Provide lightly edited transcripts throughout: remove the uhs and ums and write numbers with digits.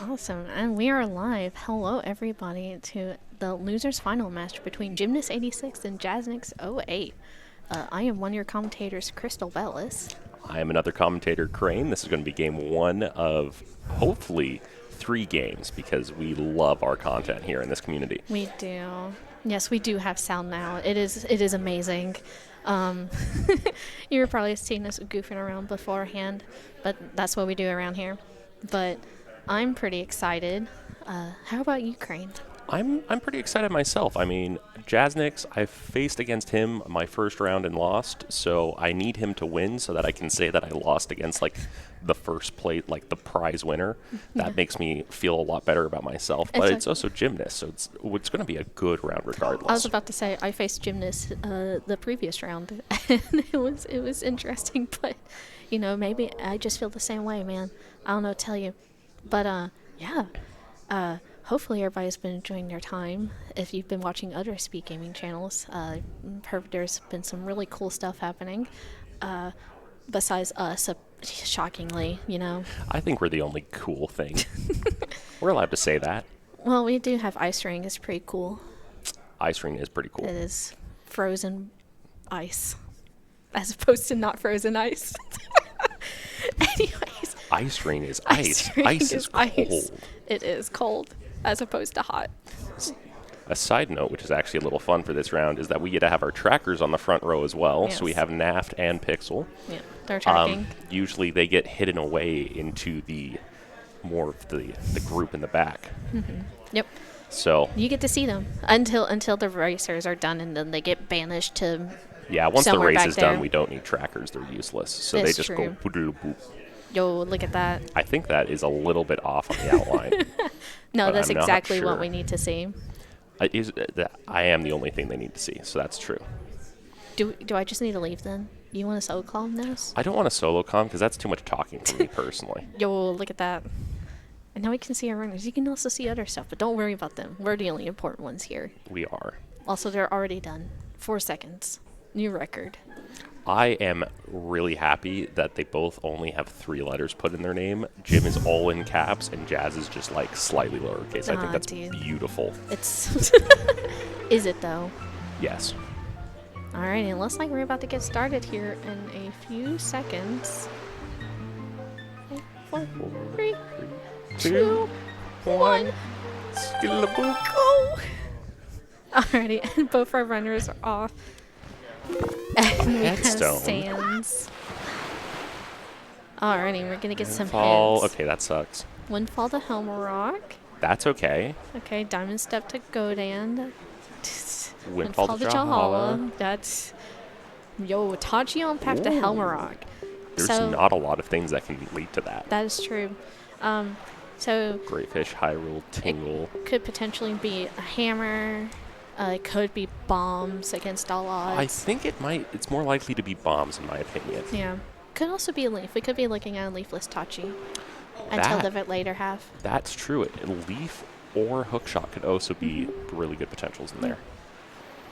Awesome, and we are live. Hello, everybody, to the losers final match between Gymnast86 and Jasnix08. I am one of your commentators, Crystal Bellis. I am another commentator, Crane. This is going to be game one of hopefully 3 games because we love our content here in this community. We do. Yes, we do have sound now. It is amazing. You were probably seeing us goofing around beforehand, but that's what we do around here. But I'm pretty excited. How about you, Crane? I'm pretty excited myself. I mean, Jasnix, I faced against him my first round and lost, so I need him to win so that I can say that I lost against like the first place, like the prize winner. That makes me feel a lot better about myself. But it's also Gymnast, so it's going to be a good round regardless. I was about to say I faced Gymnast the previous round, and it was interesting, but you know, maybe I just feel the same way, man. I don't know what to tell you, but yeah. Hopefully everybody's been enjoying their time. If you've been watching other SpeedGaming channels, there's been some really cool stuff happening. Besides us, shockingly, you know. I think we're the only cool thing. We're allowed to say that. Well, we do have Ice Ring. It's pretty cool. Ice Ring is pretty cool. It is frozen ice, as opposed to not frozen ice. Anyways. Ice Ring is ice. Ice is cold. Ice. It is cold, as opposed to hot. A side note, which is actually a little fun for this round, is that we get to have our trackers on the front row as well. Yes. So we have Naft and Pixel. Yeah, they're tracking. Usually they get hidden away into the more of the group in the back. Mm-hmm. Yep. So you get to see them until the racers are done, and then they get banished to. Yeah, once the race is there. done, we don't need trackers. They're useless. So That's they just true. go boop boop. Yo, look at that. I think that is a little bit off on the outline. No, that's I'm not exactly what sure. we need to see. I am the only thing they need to see, so that's true. Do I just need to leave then? You want to solo calm this? I don't want to solo com because that's too much talking for me personally. Yo, look at that. And now we can see our runners. You can also see other stuff, but don't worry about them. We're the only important ones here. We are. Also, they're already done. 4 seconds. New record. I am really happy that they both only have 3 letters put in their name. Jim is all in caps, and Jazz is just like slightly lowercase. I think that's beautiful. It's. Is it though? Yes. Alright, it looks like we're about to get started here in a few seconds. 5, 4, 3, 2, 1. Go! Alrighty, and both our runners are off. And we have sands. Alrighty, we're gonna get some Windfall. hits. Okay, that sucks. Windfall to Helm Rock. That's okay. Okay, Diamond Step to Godan. Windfall to Jahala. That's... Yo, Tachi on path to Helm Rock. There's so, not a lot of things that can lead to that. That is true. So... Great Fish, Hyrule, Tingle. It could potentially be a hammer. It could be bombs against all odds. I think it's more likely to be bombs in my opinion. Yeah. Could also be a leaf. We could be looking at a leafless Tachi until the later half. That's true. Leaf or Hookshot could also be really good potentials in there.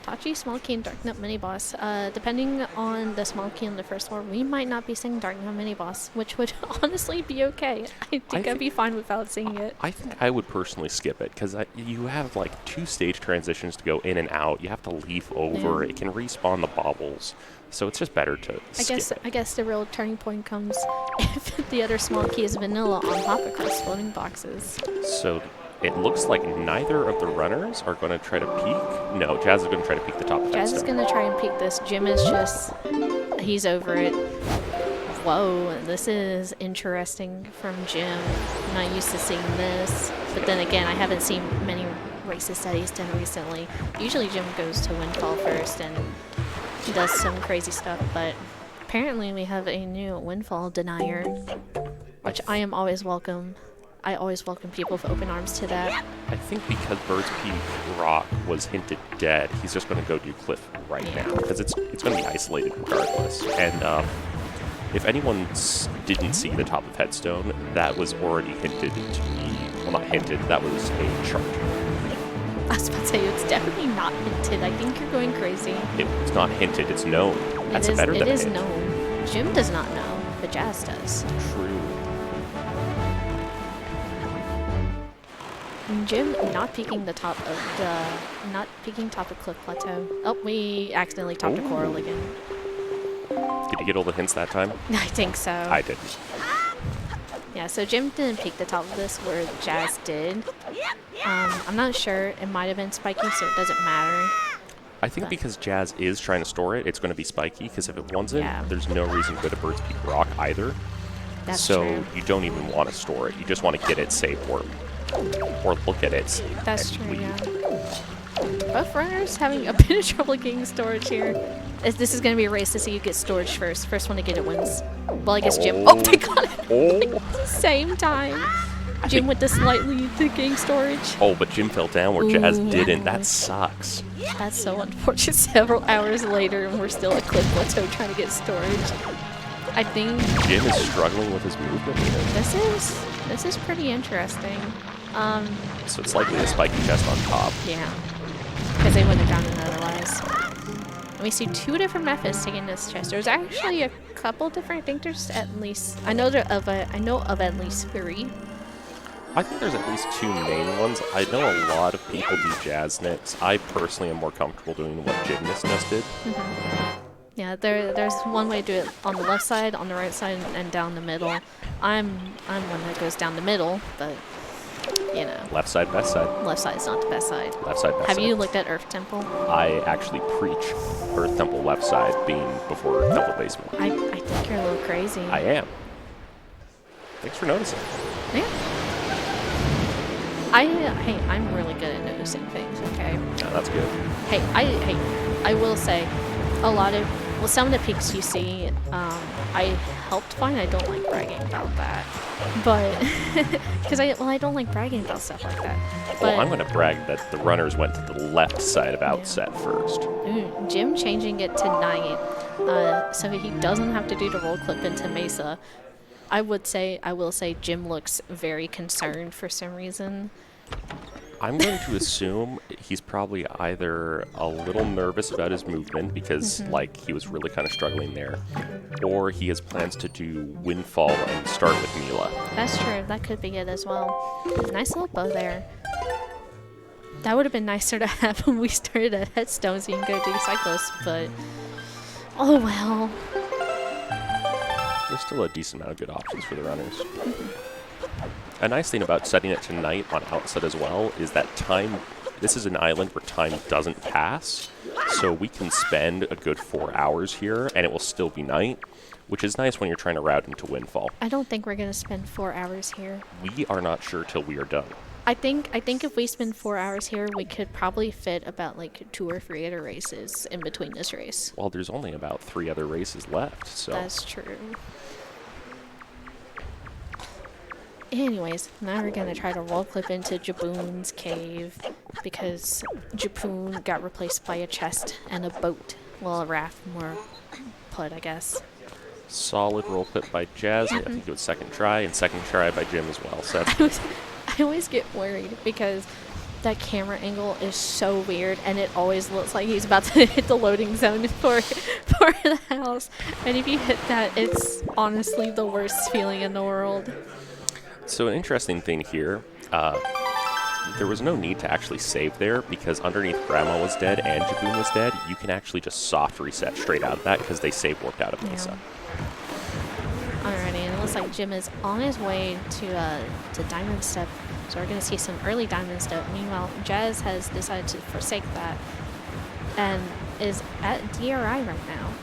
Tachi, Small Key, and Darknut Mini Boss. Depending on the Small Key on the first floor, we might not be seeing Darknut Mini Boss, which would honestly be okay. I think I'd be fine without seeing it. I think I would personally skip it because you have like 2 stage transitions to go in and out. You have to leaf over. Yeah. It can respawn the bobbles. So it's just better to skip it. I guess the real turning point comes if the other Small Key is vanilla on hop across floating boxes. So it looks like neither of the runners are going to try to peek. No, Jazz is going to try to peek the top of Jazz is going to try and peek this. Jim is just... He's over it. Whoa, this is interesting from Jim. I'm not used to seeing this. But then again, I haven't seen many races that he's done recently. Usually Jim goes to Windfall first and does some crazy stuff, but apparently we have a new Windfall denier, which I am always welcome. I always welcome people with open arms to that. I think because Bird's Peak Rock was hinted dead, he's just going to go do Cliff right now because it's going to be isolated regardless. And if anyone didn't see the top of Headstone, that was already hinted to me. Well, not hinted. That was a chart. I was about to say, it's definitely not hinted. I think you're going crazy. It's not hinted. It's known. That's better than it is hint. known. Jim does not know, but Jazz does. True. Jim not peeking the top of Cliff Plateau. Oh, we accidentally topped a coral again. Did you get all the hints that time? I think so. I didn't. Yeah, so Jim didn't peek the top of this where Jazz did. I'm not sure. It might have been spiky, so it doesn't matter. I think because Jazz is trying to store it, it's going to be spiky, because if it wasn't, there's no reason to go to Bird's Peak Rock either. That's so true. you don't even want to store it. You just want to get it safe or look at it. That's true, yeah. Both runners having a bit of trouble getting storage here. This is going to be a race to see who gets storage first. First one to get it wins. Well, I guess Jim. Oh, they got it at the same time. Jim with the slight lead to getting storage. Oh, but Jim fell down where Jazz didn't. That sucks. That's so unfortunate. Several hours later, and we're still at Cliff Plateau trying to get storage. I think Jim is struggling with his movement here. This is pretty interesting. So it's likely a spiky chest on top. Yeah, because they wouldn't have done it otherwise. And we see two different methods to getting this chest. There's actually a couple different. I think there's at least I know of at least 3. I think there's at least 2 main ones. I know a lot of people do Jasnix. I personally am more comfortable doing what Gymnast86 did. Yeah, there's one way to do it on the left side, on the right side, and down the middle. I'm one that goes down the middle, but you know. Left side, best side. Left side is not the best side. Left side, best side. Have you looked at Earth Temple? I actually preach Earth Temple left side being before Earth Temple basement. I think you're a little crazy. I am. Thanks for noticing. Yeah. Hey, I'm really good at noticing things, okay? Yeah, that's good. Hey, I will say, some of the peaks you see, I helped find. I don't like bragging about that, but because I don't like bragging about stuff like that. But, well, I'm going to brag that the runners went to the left side of outset first. Jim changing it to 9, so he doesn't have to do the roll clip into Mesa. I will say Jim looks very concerned for some reason. I'm going to assume he's probably either a little nervous about his movement because, like, he was really kind of struggling there, or he has plans to do Windfall and start with Mila. That's true. That could be it as well. Nice little bow there. That would have been nicer to have when we started at Headstone so you can go do Cyclist, but oh well. There's still a decent amount of good options for the runners. A nice thing about setting it to night on outset as well is that this is an island where time doesn't pass, so we can spend a good 4 hours here and it will still be night, which is nice when you're trying to route into Windfall. I don't think we're going to spend 4 hours here. We are not sure till we are done. I think if we spend 4 hours here, we could probably fit about like 2 or 3 other races in between this race. Well, there's only about 3 other races left, so... That's true. Anyways, now we're going to try to roll clip into Jaboon's cave because Jaboon got replaced by a chest and a boat. Well, a raft, more put, I guess. Solid roll clip by Jazz. I think it was second try, and second try by Jim as well. So I always get worried because that camera angle is so weird, and it always looks like he's about to hit the loading zone for the house. And if you hit that, it's honestly the worst feeling in the world. So an interesting thing here, there was no need to actually save there because underneath Grandma was dead and Jaboon was dead. You can actually just soft reset straight out of that because they save warped out of Mesa. Alrighty, and it looks like Jim is on his way to Diamond Step, so we're going to see some early Diamond Step. Meanwhile, Jazz has decided to forsake that and is at DRI right now.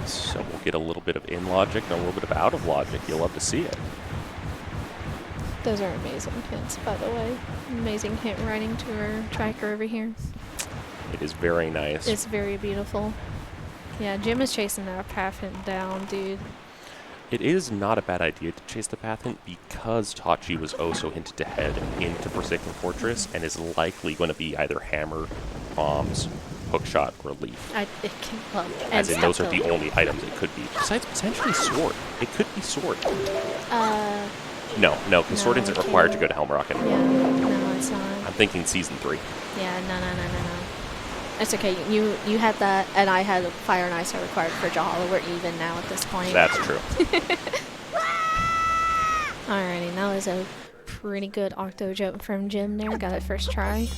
So we'll get a little bit of in logic and a little bit of out of logic. You'll love to see it. Those are amazing hints, by the way. Amazing hint writing to our tracker over here. It is very nice. It's very beautiful. Yeah, Jim is chasing that path hint down, dude. It is not a bad idea to chase the path hint because Tachi was also hinted to head into Forsaken Fortress and is likely going to be either hammer, bombs, hookshot, or leaf. As in, those are the only items it could be. Besides potentially sword. It could be sword. No, because sword isn't required to go to Helmrock anymore. Yeah, no, it's not. I'm thinking Season 3. Yeah, no. It's okay. You had that, and I had Fire and Ice are required for Jahala. We're even now at this point. That's true. Alrighty, that was a pretty good octo jump from Jim there. Got it first try.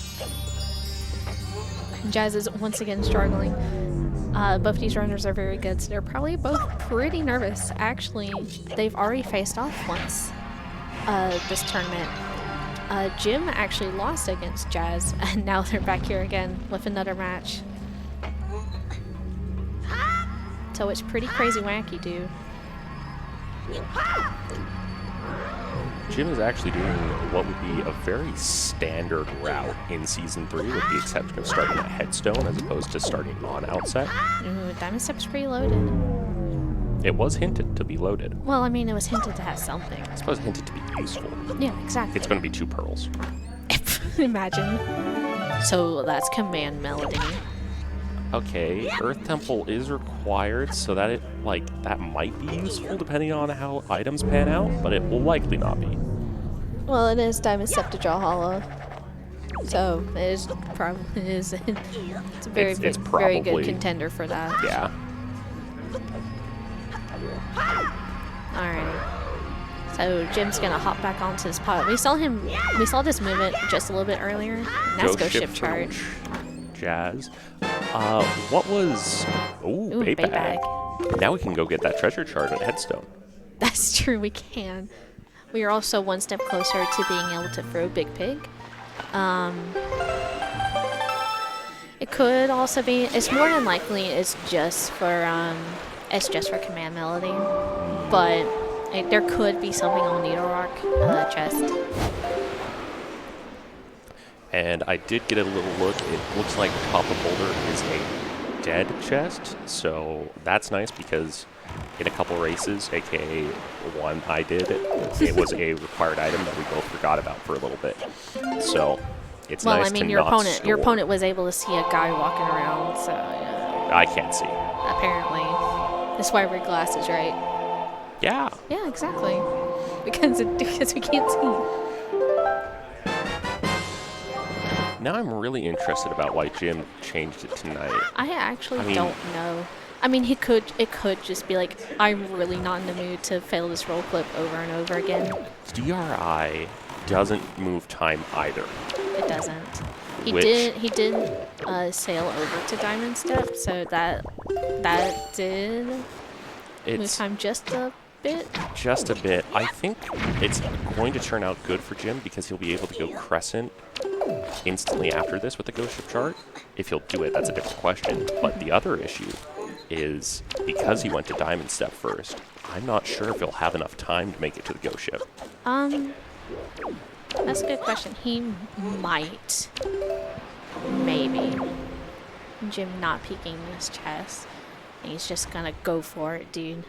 Jazz is once again struggling. Both these runners are very good, so they're probably both pretty nervous. Actually, they've already faced off once this tournament. Jim actually lost against Jazz, and now they're back here again with another match. So it's pretty crazy wacky, dude. Jim is actually doing what would be a very standard route in Season 3, with the exception of starting at headstone as opposed to starting on outset. Ooh, Diamond Step's pretty loaded. It was hinted to be loaded. Well, I mean, it was hinted to have something. I suppose hinted to be useful. Yeah, exactly. It's going to be 2 pearls. Imagine. So that's command melody. Okay, Earth Temple is required, so that that might be useful depending on how items pan out, but it will likely not be. Well, it is Diamond Step to draw hollow. So it is probably it's a very very good contender for that. Yeah. Alright. So Jim's gonna hop back onto his pot. We saw this movement just a little bit earlier. And that's go ship chart. Jazz. What was... Ooh, Bay bag. bag. Now we can go get that treasure chart at headstone. That's true, we can. We are also one step closer to being able to throw Big Pig. It could also be... It's more than likely it's just for command melody. But there could be something on Needle Rock chest. And I did get a little look. It looks like Papa Boulder is a dead chest, so that's nice because in a couple races, aka one I did, it was a required item that we both forgot about for a little bit. So it's nice I mean, to your not opponent, store. your opponent was able to see a guy walking around, so yeah. I can't see. Apparently, that's why I wear glasses, right? Yeah. Yeah, exactly. Because we can't see. Now I'm really interested about why Jim changed it tonight. I actually don't know. I mean, it could just be like, I'm really not in the mood to fail this roll clip over and over again. DRI doesn't move time either. It doesn't. He did sail over to Diamond Step, so that did move time just a bit. Just a bit. I think it's going to turn out good for Jim because he'll be able to go Crescent instantly after this with the Ghost Ship chart. If he'll do it, that's a different question. But the other issue is because he went to Diamond Step first, I'm not sure if he'll have enough time to make it to the Ghost Ship. That's a good question. He might. Maybe. Jim not peeking this chest. And he's just gonna go for it, dude.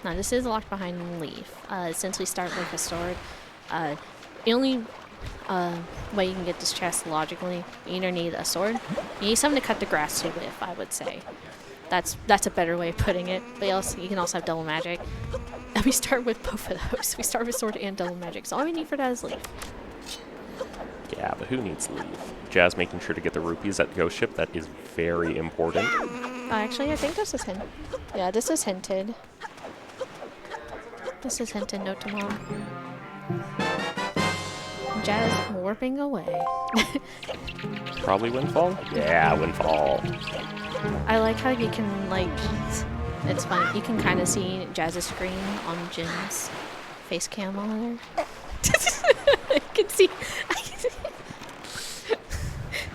Now, this is locked behind Leaf. Since we start with a sword, the only way you can get this chest logically, you either need a sword, you need something to cut the grass to with, I would say. That's a better way of putting it. But you can also have double magic. And we start with both of those. We start with sword and double magic. So all we need for that is Leaf. Yeah, but who needs Leaf? Jazz making sure to get the rupees at Ghost Ship. That is very important. Actually, I think this is hinted. Yeah, this is hinted. This is hinted. Note to mom. Jazz warping away. Probably Windfall? Yeah, Windfall. I like how you can, like, it's funny. You can kind of see Jazz's screen on Jim's face cam on there. I can see.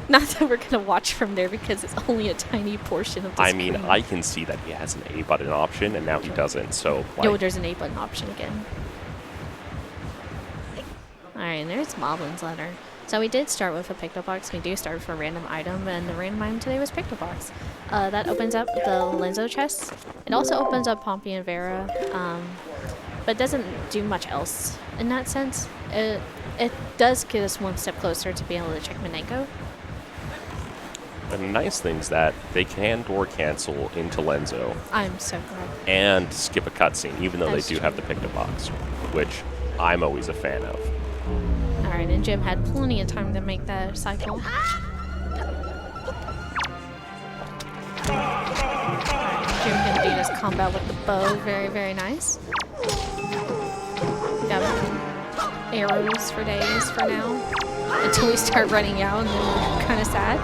Not that we're going to watch from there because it's only a tiny portion of the screen. I can see that he has an A button option and now he doesn't, so... Yo, there's an A button option again. Alright, and there's Moblin's letter. So we did start with a pick-up box. We do start with a random item, and the random item today was pick-up box. That opens up the Lenzo chest. It also opens up Pompey and Vera, but doesn't do much else in that sense. It does get us one step closer to being able to check Mineko. The nice thing is that they can door cancel into Lenzo. I'm so glad. And skip a cutscene, even though That's they do true. have the pick-up box, which I'm always a fan of. Alright, and Jim had plenty of time to make that cycle. Alright, Jim can do this combat with the bow. Very, very nice. Got arrows for days for now. Until we start running out and then we're kind of sad.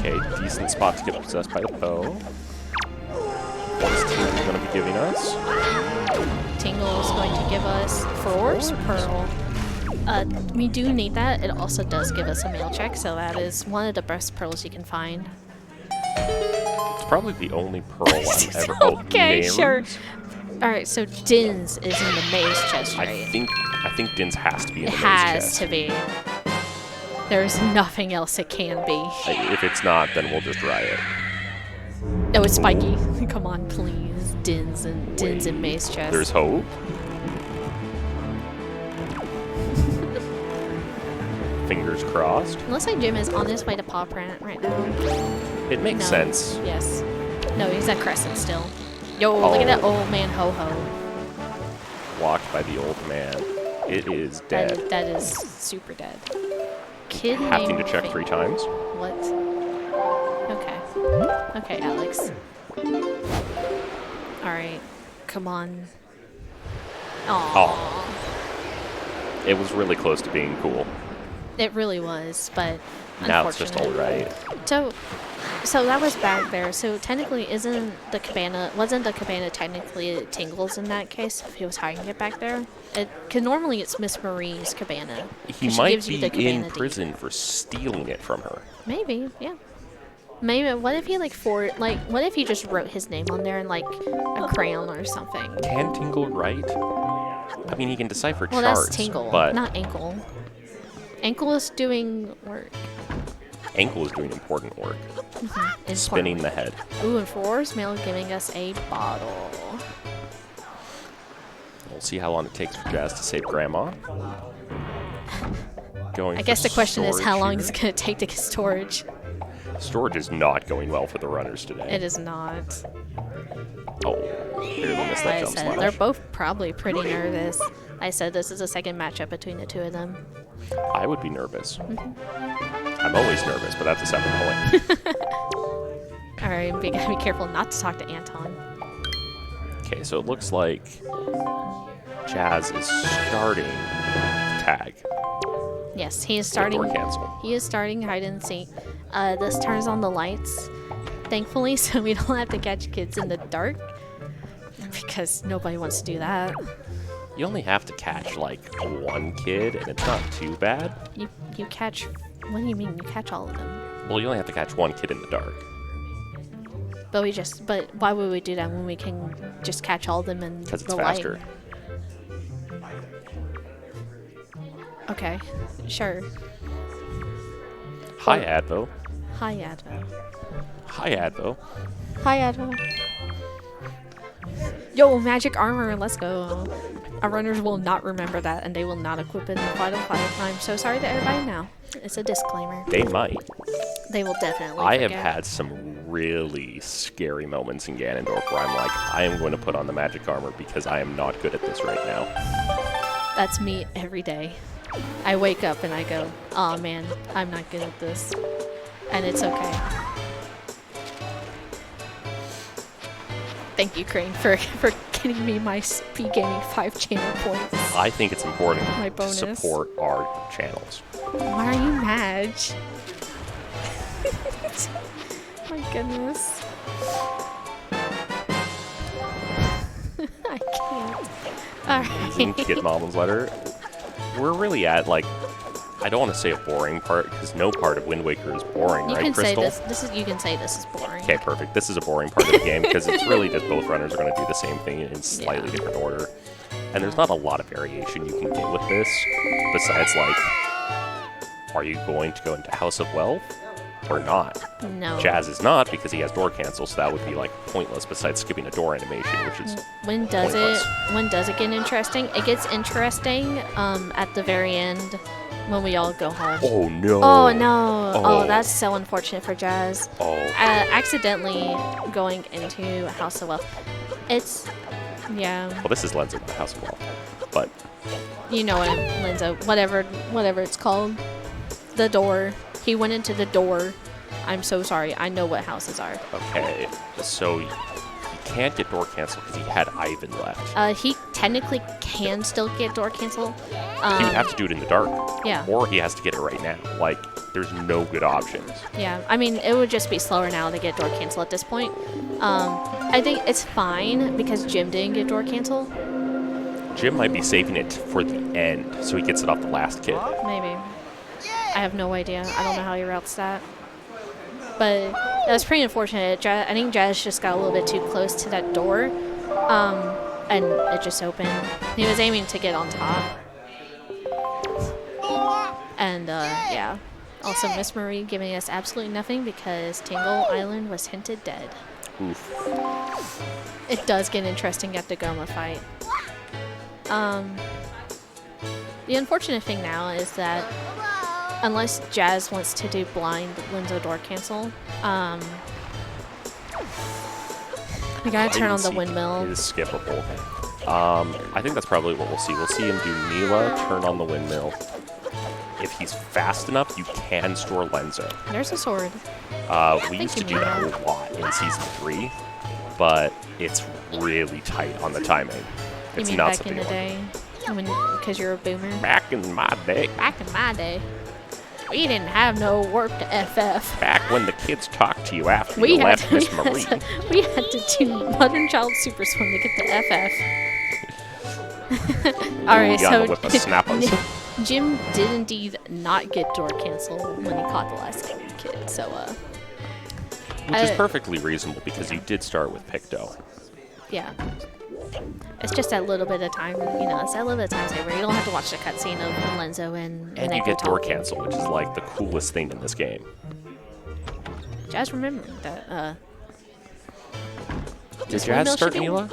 Okay, decent spot to get possessed by the Poe. What's Tingle going to be giving us? Tingle is going to give us Force Pearl. We do need that. It also does give us a mail check, so that is one of the best pearls you can find. It's probably the only pearl I've ever... Oh, okay, names? sure. Alright, so Din's is in the maze chest, right? I think Din's has to be in the maze Has chest. to be. There's nothing else it can be. If it's not, then we'll just riot. Oh, it's Spiky. Come on, please. Din's in maze chest. There's hope. Fingers crossed. Looks like Jim is on his way to Paw Print right now. It makes No. sense. Yes. No, he's at Crescent still. Yo, look at that old man ho-ho. Blocked by the old man. It is dead. That is super dead. Kid Having to named check Fink. 3 times. What? Okay. Okay, Alex. Alright. Come on. Aww. It was really close to being cool. It really was, but Now it's just unfortunate. alright. So that was back there. So technically, wasn't the cabana technically Tingle's in that case if he was hiding it back there? Cause normally it's Miss Marie's cabana. He 'cause she might gives you be the cabana in deed. prison for stealing it from her. Maybe, yeah. Maybe. What if he what if he just wrote his name on there in like a crayon or something? Can Tingle write? I mean, he can decipher Well, charts, that's Tingle, but not Ankle. Ankle is doing work. Ankle is doing important work. Important Spinning the work. head. Ooh, and Force Mail giving us a bottle. We'll see how long it takes for Jazz to save Grandma. Going I for guess the question is how long here. is it going to take to get storage? Storage is not going well for the runners today. It is not. Oh, barely missed that Like I jump said, slash. they're both probably pretty nervous. I said this is a second matchup between the two of them. I would be nervous. I'm always nervous, but that's a separate point. Alright, we gotta be careful not to talk to Anton. Okay, so it looks like Jazz is starting tag. Yes, he is with starting. door cancel. He is starting hide and seek. This turns on the lights, thankfully, so we don't have to catch kids in the dark. Because nobody wants to do that. You only have to catch like one kid, and it's not too bad. You catch. What do you mean? You catch all of them? Well, you only have to catch one kid in the dark. But why would we do that when we can just catch all of them in Because it's the light? faster. Okay, sure. Hi, Advo. Hi, Advo. Hi, Advo. Hi, Advo. Yo, magic armor, let's go. Our runners will not remember that, and they will not equip it in the final fight. I'm so sorry to everybody now. It's a disclaimer. They might. They will definitely I have forget. had some really scary moments in Ganondorf where I'm like, I am going to put on the magic armor because I am not good at this right now. That's me every day. I wake up and I go, oh man, I'm not good at this. And it's okay. Thank you, Crane, for getting me my SpeedGaming 5 channel points. I think it's important My to bonus. support our channels. Why are you mad? My goodness. I can't. Didn't Alright. get Mom's letter. We're really at like, I don't want to say a boring part because no part of Wind Waker is boring, You right, can say Crystal? you can say this is boring. Okay, perfect. This is a boring part of the game because it's really just both runners are going to do the same thing in slightly Yeah. different order. And there's not a lot of variation you can get with this besides like, are you going to go into House of Wealth or not? No. Jazz is not because he has door cancel, so that would be like pointless besides skipping a door animation, which is When does pointless. when does it get interesting? It gets interesting at the very end when we all go home. Oh no. Oh no! Oh. Oh, that's so unfortunate for Jazz. Oh. Accidentally going into House of Wealth. It's, yeah, Well, this is Lenzo, not House of Wealth, but you know what, Linzo, whatever it's called. The door. He went into the door. I'm so sorry. I know what houses are. okay. So can't get door cancel because he had Ivan left. He technically can still get door cancel. He would have to do it in the dark. Yeah. Or he has to get it right now. Like, there's no good options. Yeah, I mean, it would just be slower now to get door cancel at this point. I think it's fine because Jim didn't get door cancel. Jim might be saving it for the end, so he gets it off the last kid. Maybe. I have no idea. I don't know how he routes that. But that was pretty unfortunate. I think Jazz just got a little bit too close to that door, and it just opened. He was aiming to get on top. And, yeah. Also, Miss Marie giving us absolutely nothing because Tangle Island was hinted dead. Oof. It does get interesting at the Goma fight. The unfortunate thing now is that unless Jazz wants to do blind Lenzo door cancel, we gotta turn on the windmill. Is skippable. I think that's probably what we'll see. We'll see him do Mila, turn on the windmill. If he's fast enough, you can store Lenzo. There's a sword. We used to do that a lot in Season 3, but it's really tight on the timing. You It's mean nuts back in the day? Because you're a boomer? Back in my day. Back in my day. We didn't have no work to FF. Back when the kids talked to you after you left Miss Marie. We had to do Modern Child Super Swim to get the FF. Alright, so With a snap on Jim did indeed not get door cancel when he caught the last kid, so which is perfectly reasonable because you did start with Picto. Yeah. It's just that little bit of time, you know, it's that little bit of time saver. You don't have to watch the cutscene of Lenzo and you get door cancel, which is like the coolest thing in this game. Jazz remembered that, Did Jazz start Mila?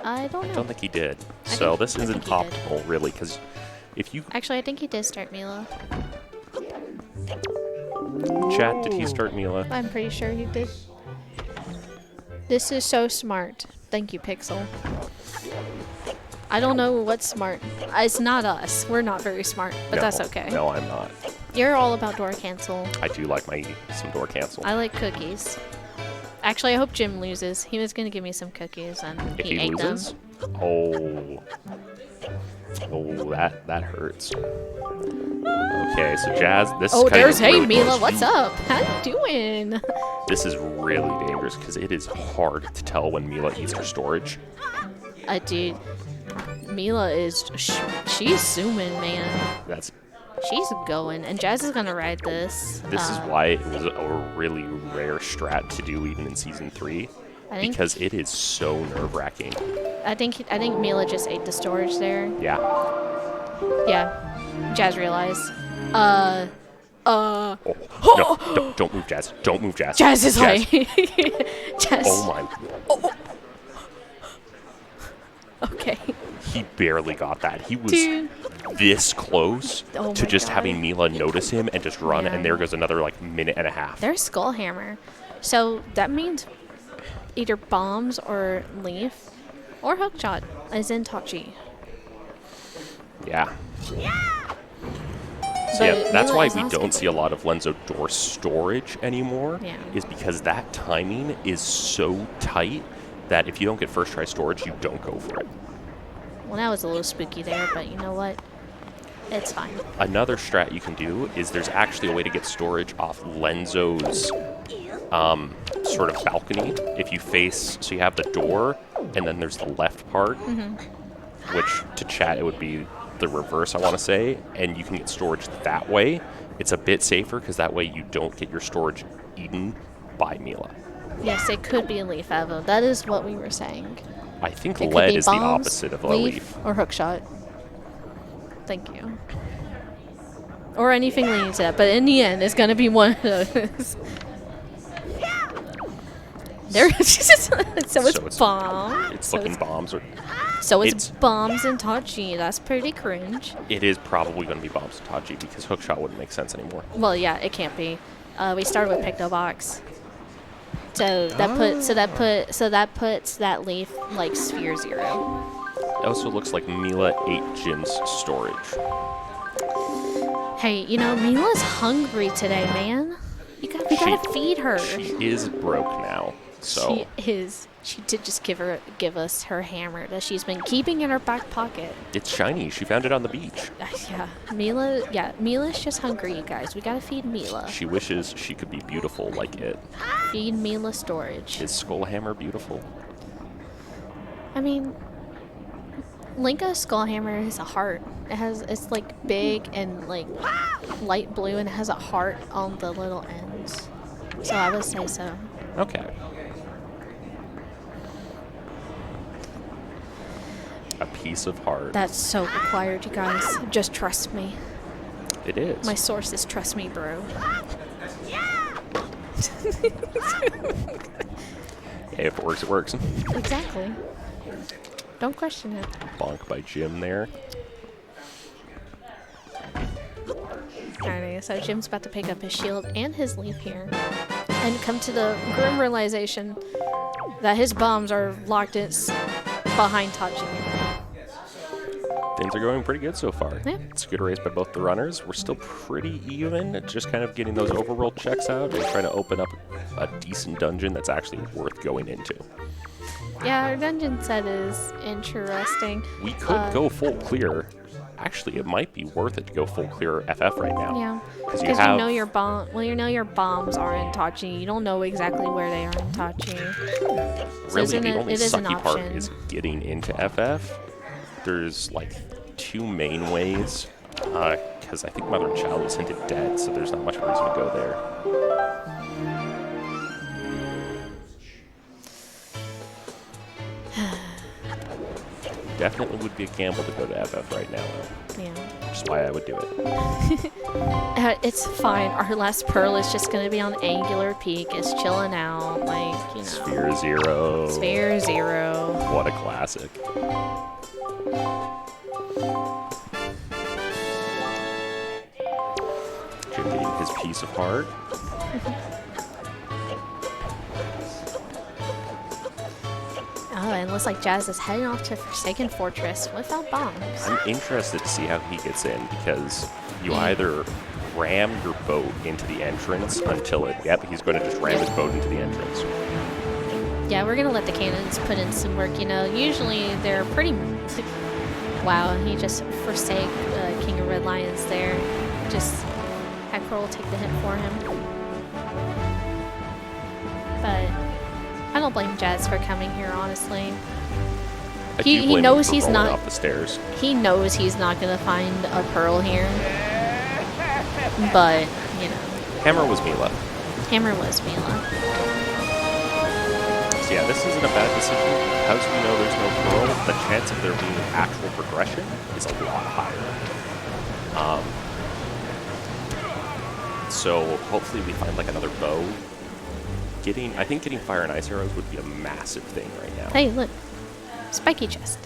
I don't know. I don't think he did. So this isn't optimal, really, because if you... Actually, I think he did start Mila. Chat, did he start Mila? I'm pretty sure he did. This is so smart. Thank you, Pixel. I don't know what's smart. It's not us. We're not very smart, but No, that's okay. No, I'm not. You're all about door cancel. I do like some door cancel. I like cookies. Actually, I hope Jim loses. He was going to give me some cookies, and If he ate loses? them. Oh, that hurts. Okay, so Jazz, this is kind there's of really Mila. close. What's up? How you doing? This is really dangerous because it is hard to tell when Mila eats her storage. Dude, Mila is she's zooming, man. She's going, and Jazz is gonna ride this. This is why it was a really rare strat to do even in Season 3, because it is so nerve-wracking. I think Mila just ate the storage there. Yeah. Yeah. Jazz realized. Oh, no, don't move, Jazz. Don't move, Jazz. Jazz is like... Jazz. Oh, my. Oh. Okay. He barely got that. He was this close to just having Mila notice him and just run, and there goes another, like, minute and a half. There's Skull Hammer. So that means either bombs or leaf or hookshot is in Tachi. Yeah. So yeah, that's why we don't see a lot of Lenzo door storage anymore, is because that timing is so tight that if you don't get first try storage, you don't go for it. Well, that was a little spooky there, but you know what? It's fine. Another strat you can do is there's actually a way to get storage off Lenzo's sort of balcony. If you face, so you have the door, and then there's the left part, which to chat it would be the reverse, I want to say, and you can get storage that way. It's a bit safer because that way you don't get your storage eaten by Mila. Yes, it could be a leaf, Evo. That is what we were saying. I think it lead is the opposite of a leaf. Or hookshot. Thank you. Or anything leading to that, but in the end, it's going to be one of those. There, so it's bombs. It's looking bombs. So it's bombs and Tachi. That's pretty cringe. It is probably going to be bombs and Tachi because hookshot wouldn't make sense anymore. Well, yeah, it can't be. We started with Picto Box. So that puts that leaf like sphere 0. It also looks like Mila ate Jin's storage. Hey, you know, Mila's hungry today, man. We gotta feed her. She is broke now. So She did just give us her hammer that she's been keeping in her back pocket. it's shiny. She found it on the beach. Yeah, Mila's just hungry, you guys. We gotta feed Mila. She wishes she could be beautiful like it. Feed Mila storage. Is Skullhammer beautiful? I mean, Linka's Skullhammer is a heart. It's like big and like light blue, and it has a heart on the little ends. So I would say so. Okay. A piece of heart. That's so required, you guys. Just trust me. It is. My sources trust me, bro. Hey, if it works, it works. Exactly. Don't question it. Bonk by Jim there. Alrighty, so Jim's about to pick up his shield and his leaf here. And come to the grim realization that his bombs are locked behind Tachi. Things are going pretty good so far. Yeah. It's a good race by both the runners. We're still pretty even, just kind of getting those overworld checks out and trying to open up a decent dungeon that's actually worth going into. Yeah, our dungeon set is interesting. We could go full clear. Actually, it might be worth it to go full clear FF right now. Yeah, because you know your bomb. Well, you know your bombs are in Tachi. You don't know exactly where they are in Tachi. So really, the only it is an sucky part option. is getting into FF. There's like 2 main ways, because I think Mother and Child was hinted dead, so there's not much reason to go there. Definitely would be a gamble to go to FF right now, though. Yeah. Which is why I would do it. It's fine. Our last pearl is just going to be on Angular Peak. It's chilling out, like, you know. Sphere Zero. Sphere Zero. What a classic. Jim getting his piece of heart. Oh, and it looks like Jazz is heading off to Forsaken Fortress without bombs. I'm interested to see how he gets in, because you either ram your boat into the entrance until it... Yep, he's going to just ram his boat into the entrance. Yeah, we're going to let the cannons put in some work, you know. Usually they're pretty... Wow, he just forsake King of Red Lions there. Just had Coral take the hit for him. But I don't blame Jazz for coming here, honestly. He knows he's not off the stairs. He knows he's not gonna find a pearl here. But, you know. Hammer was Mila. Hammer was Mila. So yeah, this isn't a bad decision. Because we know there's no pearl, the chance of there being actual progression is a lot higher. So hopefully we find like another bow. I think getting fire and ice arrows would be a massive thing right now. Hey, look. Spiky chest.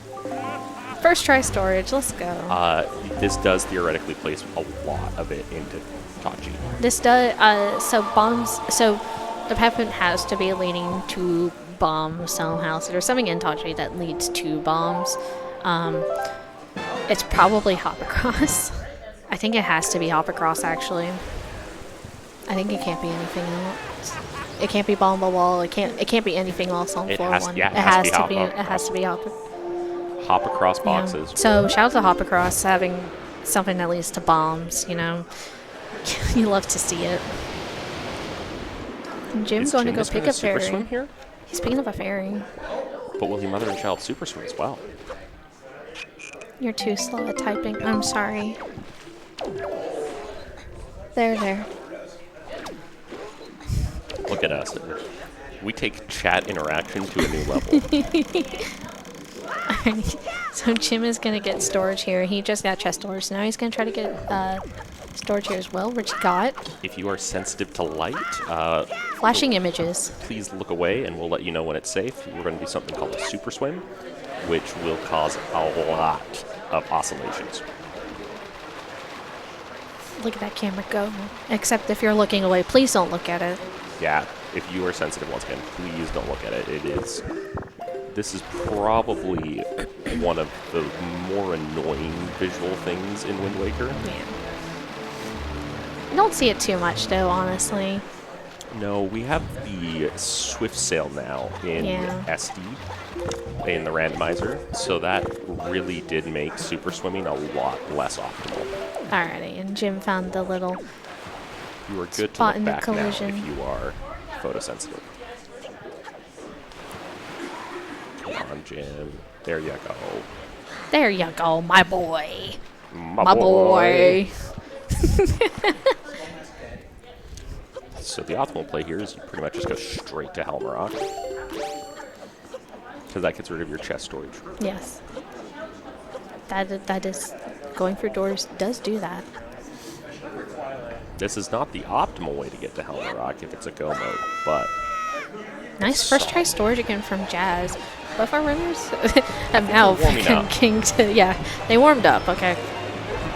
First try storage, let's go. This does theoretically place a lot of it into Tachi. This does, so the weapon has to be leading to bombs somehow. So there's something in Tachi that leads to bombs. It's probably hop across. I think it has to be hop across, actually. I think it can't be anything else. It can't be bomb a wall. It can't be anything else on floor 1. Yeah, it has to be hop. Hop across boxes. Yeah. So shout out to hop across having something that leads to bombs. You know, you love to see it. And Jim's going to go pick up super fairy. Swim here? He's picking up a fairy. But will he Mother and Child super swim as well? You're too slow at typing. I'm sorry. There. Look at us. We take chat interaction to a new level. So Jim is going to get storage here. He just got chest storage, so now he's going to try to get storage here as well, which he got. If you are sensitive to light, flashing images. Please look away and we'll let you know when it's safe. We're going to do something called a super swim, which will cause a lot of oscillations. Look at that camera go. Except if you're looking away, please don't look at it. Yeah, if you are sensitive, once again, please don't look at it. This is probably one of the more annoying visual things in Wind Waker. Yeah. I don't see it too much, though, honestly. No, we have the Swift Sail now in SD, in the randomizer, so that really did make super swimming a lot less optimal. Alrighty, and Jim found the little You are good to spot look in the back now collision. if you are photosensitive. Come on, Jim. There you go. There you go, my boy. My boy. So the optimal play here is you pretty much just go straight to Helmarock, because that gets rid of your chest storage. Yes. That is, going for doors does do that. This is not the optimal way to get to Helmarock if it's a go mode, but... Nice first try storage again from Jazz. Both our runners have now warming up. kinked. Yeah, they warmed up, okay.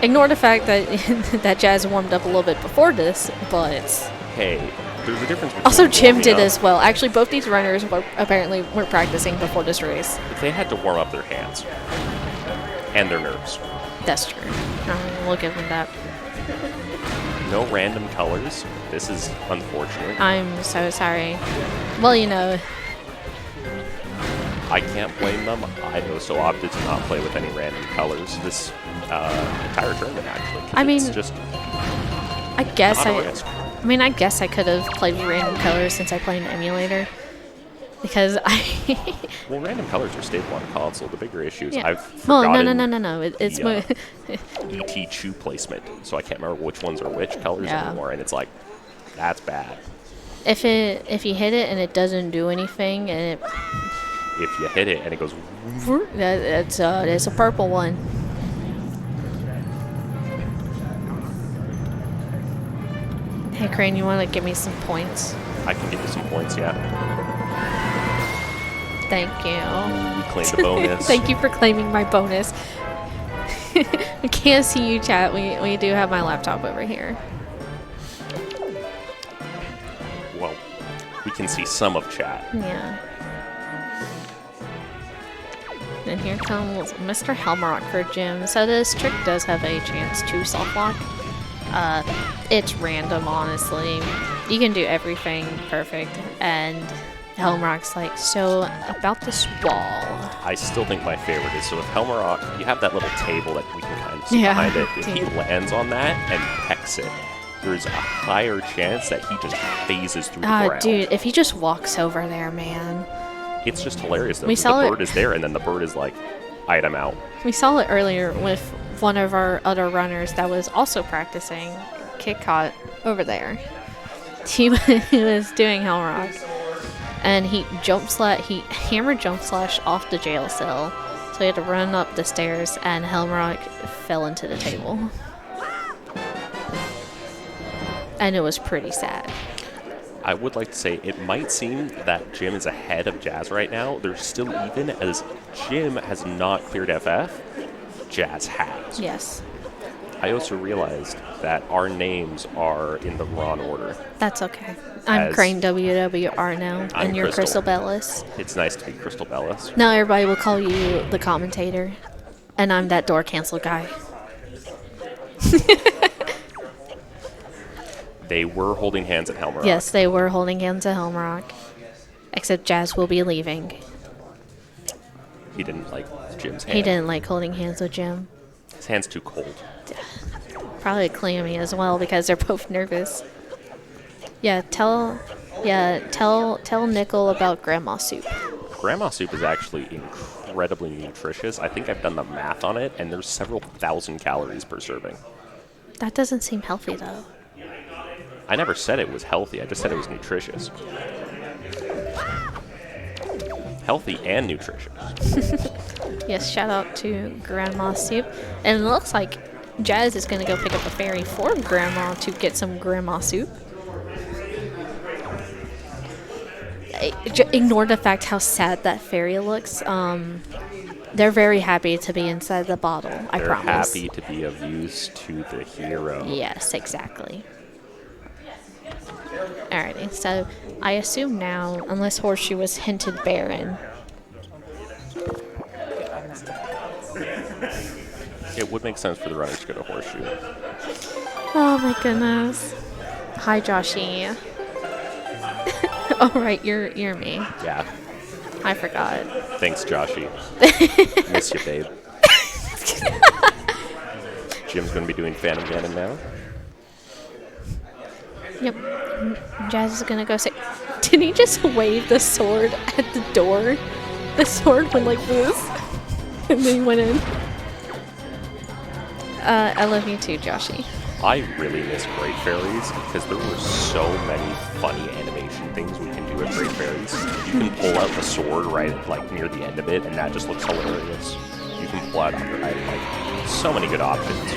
Ignore the fact that that Jazz warmed up a little bit before this, but... Hey, there's a difference between Also, Jim warming did up. as well. Actually, both these runners were apparently weren't practicing before this race. They had to warm up their hands and their nerves. That's true. We'll give them that. No random colors. This is unfortunate. I'm so sorry. Well, you know, I can't blame them. I also opted to not play with any random colors this entire tournament, actually. 'Cause I mean, it's just I guess not a risk. I mean, I guess I could have played with random colors since I play an emulator. Because Well, random colors are stable on console. The bigger issue is yeah. I've Well, forgotten no. It's the, more ET chew placement, so I can't remember which ones are which colors Yeah. anymore, and it's like, that's bad. if you hit it and it doesn't do anything and it If you hit it and it goes, it's a purple one. Hey Crane, you want to give me some points? I can give you some points, yeah. Thank you. We claimed a bonus. Thank you for claiming my bonus. I can't see you, chat. We do have my laptop over here. Well, we can see some of chat. Yeah. And here comes Mr. Helmarock for Jim. So this trick does have a chance to self-lock. It's random, honestly. You can do everything perfect, and Helmarock's like, so about this wall. I still think my favorite is, so with Helmarock, you have that little table that we can kind of see Yeah. behind it. If he lands on that and pecks it, there's a higher chance that he just phases through the ground. Dude, if he just walks over there, man. It's just hilarious, though, We 'cause saw the it- bird is there, and then the bird is like, item out. We saw it earlier with one of our other runners that was also practicing kick caught over there. He was doing Hellrock, and he hammered jump slash off the jail cell, so he had to run up the stairs, and Hellrock fell into the table. And it was pretty sad. I would like to say it might seem that Jim is ahead of Jazz right now. They're still even, as Jim has not cleared FF, Jazz has. Yes. I also realized that our names are in the wrong order. That's okay. I'm As- Crane WWR now, I'm and you're Crystal. Crystal Bellis. It's nice to be Crystal Bellis. Now everybody will call you the commentator, and I'm that door cancel guy. They were holding hands at Helmer. Yes, they were holding hands at Helmrock, except Jazz will be leaving. He didn't like Jim's hand. He didn't like holding hands with Jim. His hand's too cold. Probably clammy as well because they're both nervous. Yeah, tell Nickel about grandma soup. Grandma soup is actually incredibly nutritious. I think I've done the math on it, and there's several thousand calories per serving. That doesn't seem healthy though. I never said it was healthy. I just said it was nutritious. Healthy and nutritious. Yes, shout out to Grandma Soup. And it looks like Jazz is going to go pick up a ferry for Grandma to get some Grandma Soup. Ignore the fact how sad that ferry looks. They're very happy to be inside the bottle, I They're promise. happy to be of use to the hero. Yes, exactly. Alrighty, so I assume now, unless Horseshoe was hinted barren. It would make sense for the runners to go to Horseshoe. Oh my goodness. Hi, Joshy. Oh right, you're me. Yeah. I forgot. Thanks, Joshy. Miss you, babe. Jim's gonna be doing Phantom Ganon now. Yep. Jazz is gonna go say. Did he just wave the sword at the door? The sword went like this, and then he went in. I love you too, Joshy. I really miss Great Fairies because there were so many funny animation things we can do at Great Fairies. You can pull out the sword right like near the end of it, and that just looks hilarious. You can pull out like so many good options,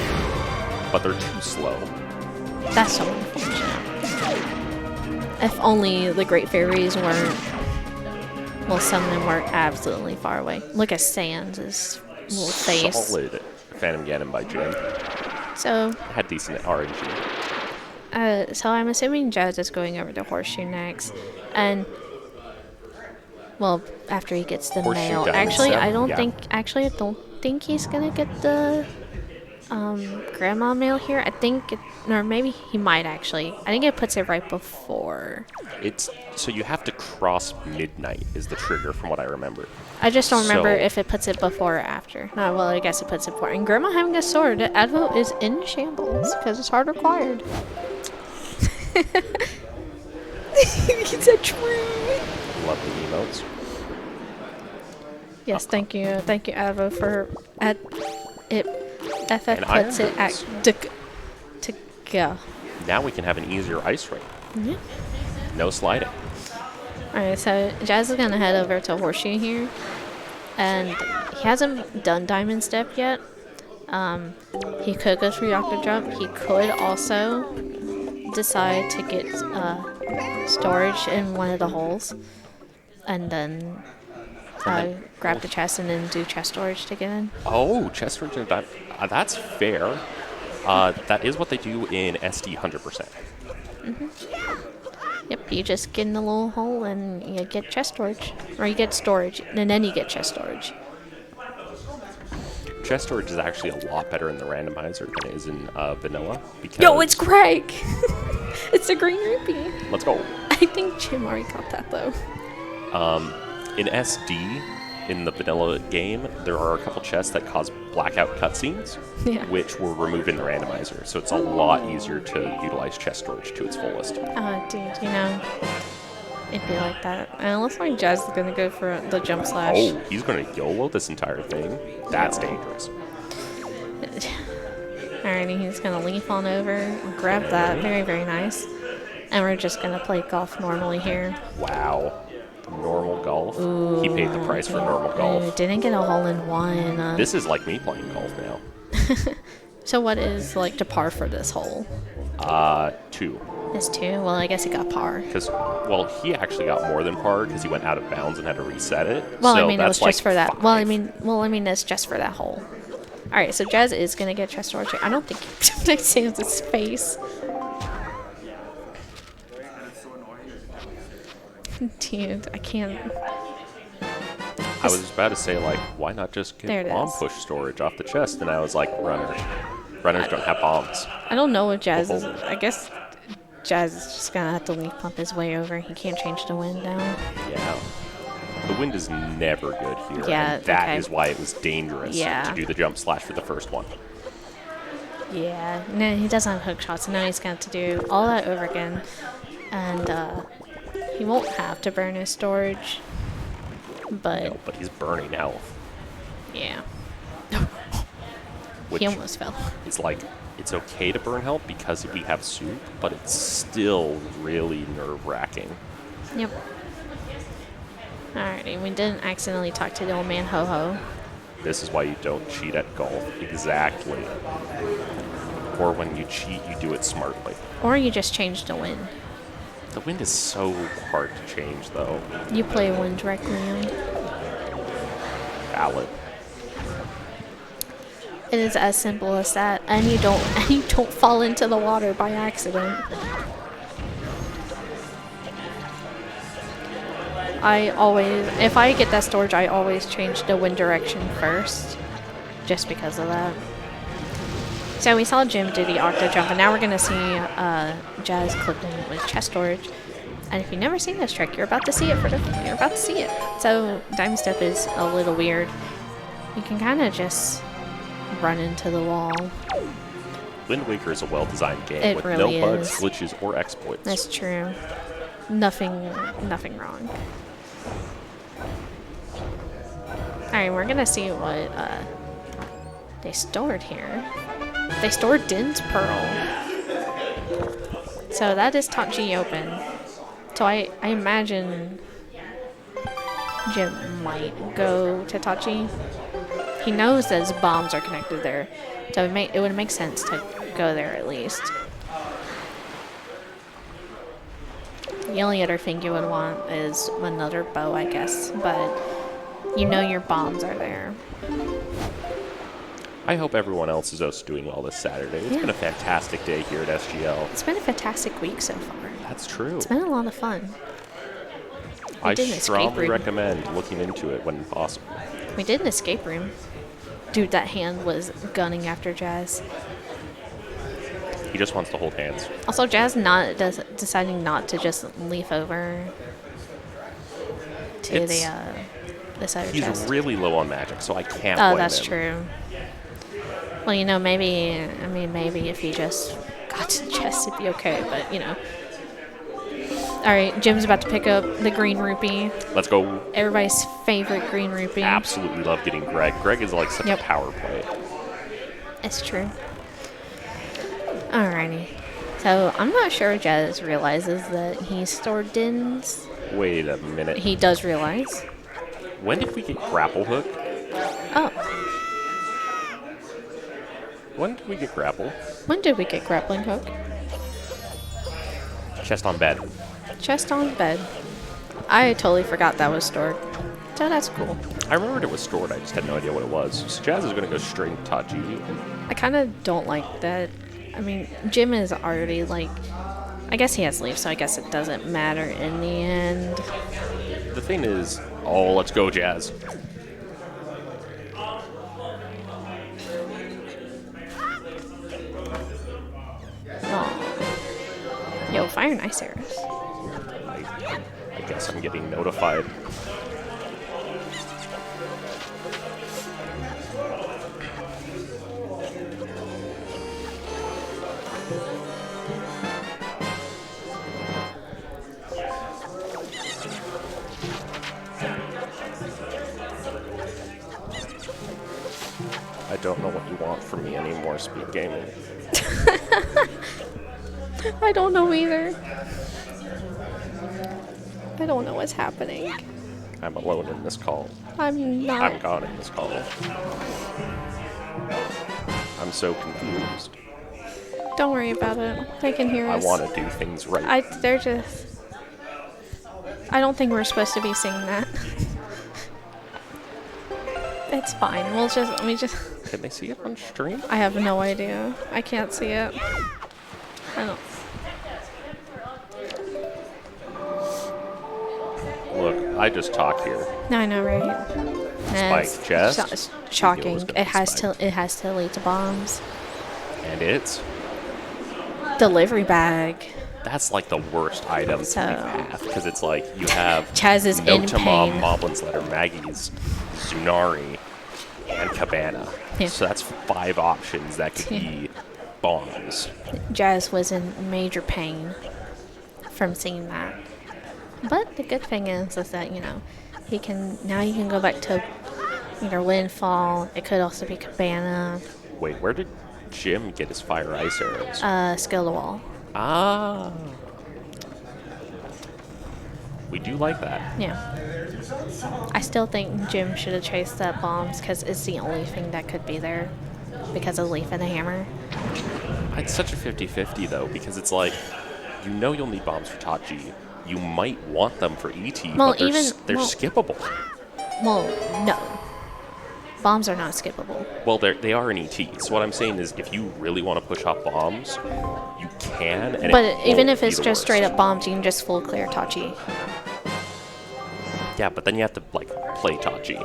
but they're too slow. That's so unfortunate. If only the Great Fairies weren't. Well, some of them were absolutely far away. Look at Sans' little face. Solid Phantom Ganon by Jim. So. Had decent RNG. So I'm assuming Jazz is going over to Horseshoe next, and well, after he gets the Horseshoe mail. Diamond Actually, Step? I don't Yeah. think. Actually, I don't think he's gonna get the grandma mail here. I think, or maybe he might actually. I think it puts it right before. It's so you have to cross midnight is the trigger from what I remember. I just don't remember So- if it puts it before or after. No, well, I guess it puts it before. And Grandma having a sword, Advo is in shambles because it's hard required. He's a tree. Love the emotes. Yes, thank you, Advo, for FF And puts it at Iron to go. Now we can have an easier ice raid. Yeah. No sliding. Alright, so Jazz is gonna head over to Horseshoe here, and he hasn't done Diamond Step yet. He could go through Octo Jump. He could also decide to get storage in one of the holes, and then grab the chest and then do chest storage to get in. Oh, chest storage. That's fair. That is what they do in SD 100%. Yep, you just get in the little hole and you get chest storage. Or you get storage, and then you get chest storage. Chest storage is actually a lot better in the randomizer than it is in vanilla. Because Yo, it's Greg! It's a green rupee. Let's go. I think Jim already got that, though. In SD, in the vanilla game, there are a couple chests that cause blackout cutscenes, Yeah. which were removed in the randomizer. So it's a lot easier to utilize chest storage to its fullest. Oh, dude, you know, it'd be like that. And it looks like Jazz is gonna go for the jump slash. Oh, he's going to YOLO this entire thing? That's dangerous. Alrighty, he's gonna leaf on over and grab that. Very, very nice. And we're just gonna play golf normally here. Wow. Normal golf? He paid the price for normal Ooh, golf. didn't get a hole in one. This is like me playing golf now. So what is like to par for this hole? 2. It's 2. Well, I guess he got par. Because, well, he actually got more than par because he went out of bounds and had to reset it. Well, so I mean, it was that's just for that. 5. Well, I mean, it's just for that hole. All right, so Jazz is gonna get chest storage. I don't think I see his face. Dude, I can't. I was about to say, like, why not just There it get bomb is. push storage off the chest? And I was like, runners. Runners don't have bombs. I don't know what Jazz is. I guess Jazz is just gonna have to leaf pump his way over. He can't change the wind now. Yeah. The wind is never good here. Yeah, and that okay. is why it was dangerous Yeah. to do the jump slash for the first one. Yeah, no, he doesn't have hook shots, so now he's going to do all that over again. And he won't have to burn his storage. But, No, but he's burning health. yeah. Which He almost fell. is like, it's okay to burn health because we have soup, but it's still really nerve-wracking. Yep. Alrighty, we didn't accidentally talk to the old man Ho-Ho. This is why you don't cheat at golf. Exactly. Or when you cheat, you do it smartly. Or you just change the wind. The wind is so hard to change, though. You play wind requiem. Valid. It is as simple as that, and you don't fall into the water by accident. If I get that storage, I always change the wind direction first, just because of that. So we saw Jim do the octo jump, and now we're gonna see Jazz clip in with chest storage. And if you've never seen this trick, you're about to see it you're about to see it. So Diamond Step is a little weird. You can kind of just run into the wall. Wind Waker is a well-designed game It with really no bugs, is. glitches, or exploits. That's true. Nothing wrong. Alright, we're gonna see what they stored here. They stored Din's Pearl. So that is top G open. So I imagine Jim might go to Tachi. He knows that his bombs are connected there, so it would make sense to go there at least. The only other thing you would want is another bow, I guess, but you know your bombs are there. I hope everyone else is also doing well this Saturday. It's been a fantastic day here at SGL. It's been a fantastic week so far. That's true. It's been a lot of fun. I strongly recommend looking into it when possible. We did an escape room. Dude, that hand was gunning after Jazz. He just wants to hold hands. Also, Jazz deciding not to just leaf over to the other He's chest. really low on magic, so I can't blame him. Oh, that's true. Well, you know, maybe if he just got to the chest, it'd be okay, but, you know. Alright, Jim's about to pick up the green rupee. Let's go. Everybody's favorite green rupee. Absolutely love getting Greg. Greg is like such a power play. It's true. Alrighty. So, I'm not sure Jazz realizes that he stored Dins. Wait a minute. He does realize. When did we get grapple hook? Oh. When did we get grapple? When did we get grappling hook? Chest on bed. Chest on bed. I totally forgot that was stored. So that's cool. I remembered it was stored, I just had no idea what it was. So Jazz is going to go straight into Tachi. I kind of don't like that. I mean, Jim is already like... I guess he has leave, so I guess it doesn't matter in the end. The thing is... Oh, let's go, Jazz. Oh. Yo, fire nice arrows. I guess I'm getting notified. I don't know what you want from me anymore, SpeedGaming. I don't know either. I don't know what's happening. I'm alone in this call. I'm not. I'm gone in this call. I'm so confused. Don't worry about it. They can hear us. I want to do things right. They're just... I don't think we're supposed to be saying that. It's fine. Let me just... Can they see it on stream? I have no idea. I can't see it. I don't... Look, I just talked here. No, I know, right? Spike chest. It's shocking. It has to lead to bombs. And it's... Delivery bag. That's like the worst item to have, because it's like you have Chaz is in pain. Moblin's Letter, Maggie's, Zunari, and Cabana. Yeah. So that's 5 options that could be bombs. Jazz was in major pain from seeing that. But the good thing is that, you know, he can go back to either Windfall. It could also be Cabana. Wait, where did Jim get his fire ice arrows? Skill the wall. Ah. We do like that. Yeah. I still think Jim should have chased that bombs because it's the only thing that could be there because of Leaf and the hammer. It's such a 50-50 though, because it's like, you know you'll need bombs for Tachi. You might want them for ET, but they're skippable. Well, no. Bombs are not skippable. Well, they are in ET. So what I'm saying is, if you really want to push off bombs, you can. And but even if it's just straight up bombs, you can just full clear Tachi. Yeah, but then you have to like play Tachi.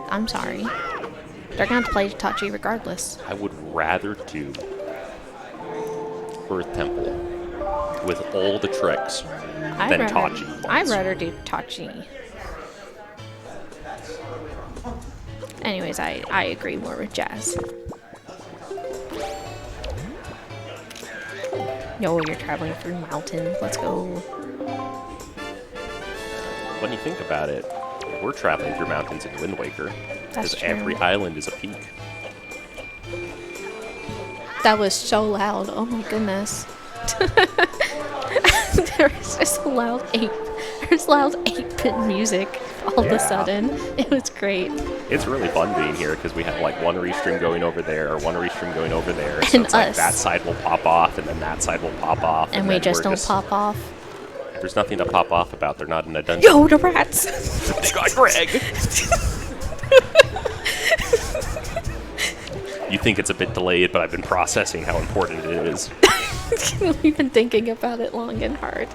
I'm sorry. They're going to play Tachi regardless. I would rather do Earth Temple with all the tricks than Tachi. I'd rather do Tachi. Anyways, I agree more with Jazz. Yo, you're traveling through mountains. Let's go. When you think about it, we're traveling through mountains in Wind Waker. That's Because true. every island is a peak. That was so loud. Oh my goodness. There was just a loud there's loud 8-bit music all of a sudden. It was great. It's really fun being here because we have like one restream going over there, one restream going over there. So And it's like us. that side will pop off and then that side will pop off. And we then just we're don't pop off. There's nothing to pop off about. They're not in a dungeon. Yo, the rats! They got Greg! You think it's a bit delayed, but I've been processing how important it is. We've been thinking about it long and hard.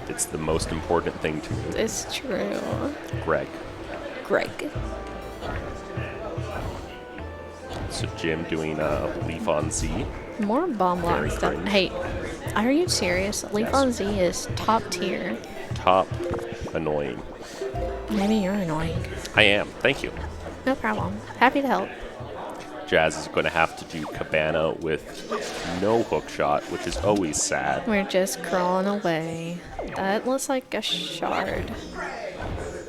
It's the most important thing to me. It's true. Greg. Greg. So Jim doing a Leaf on Z. More bomb Very lock stuff. cringe. Hey, are you serious? Leaf Yes. on Z is top tier. Top annoying. Maybe you're annoying. I am. Thank you. No problem. Happy to help. Jazz is going to have to do Cabana with no hook shot, which is always sad. We're just crawling away. That looks like a shard.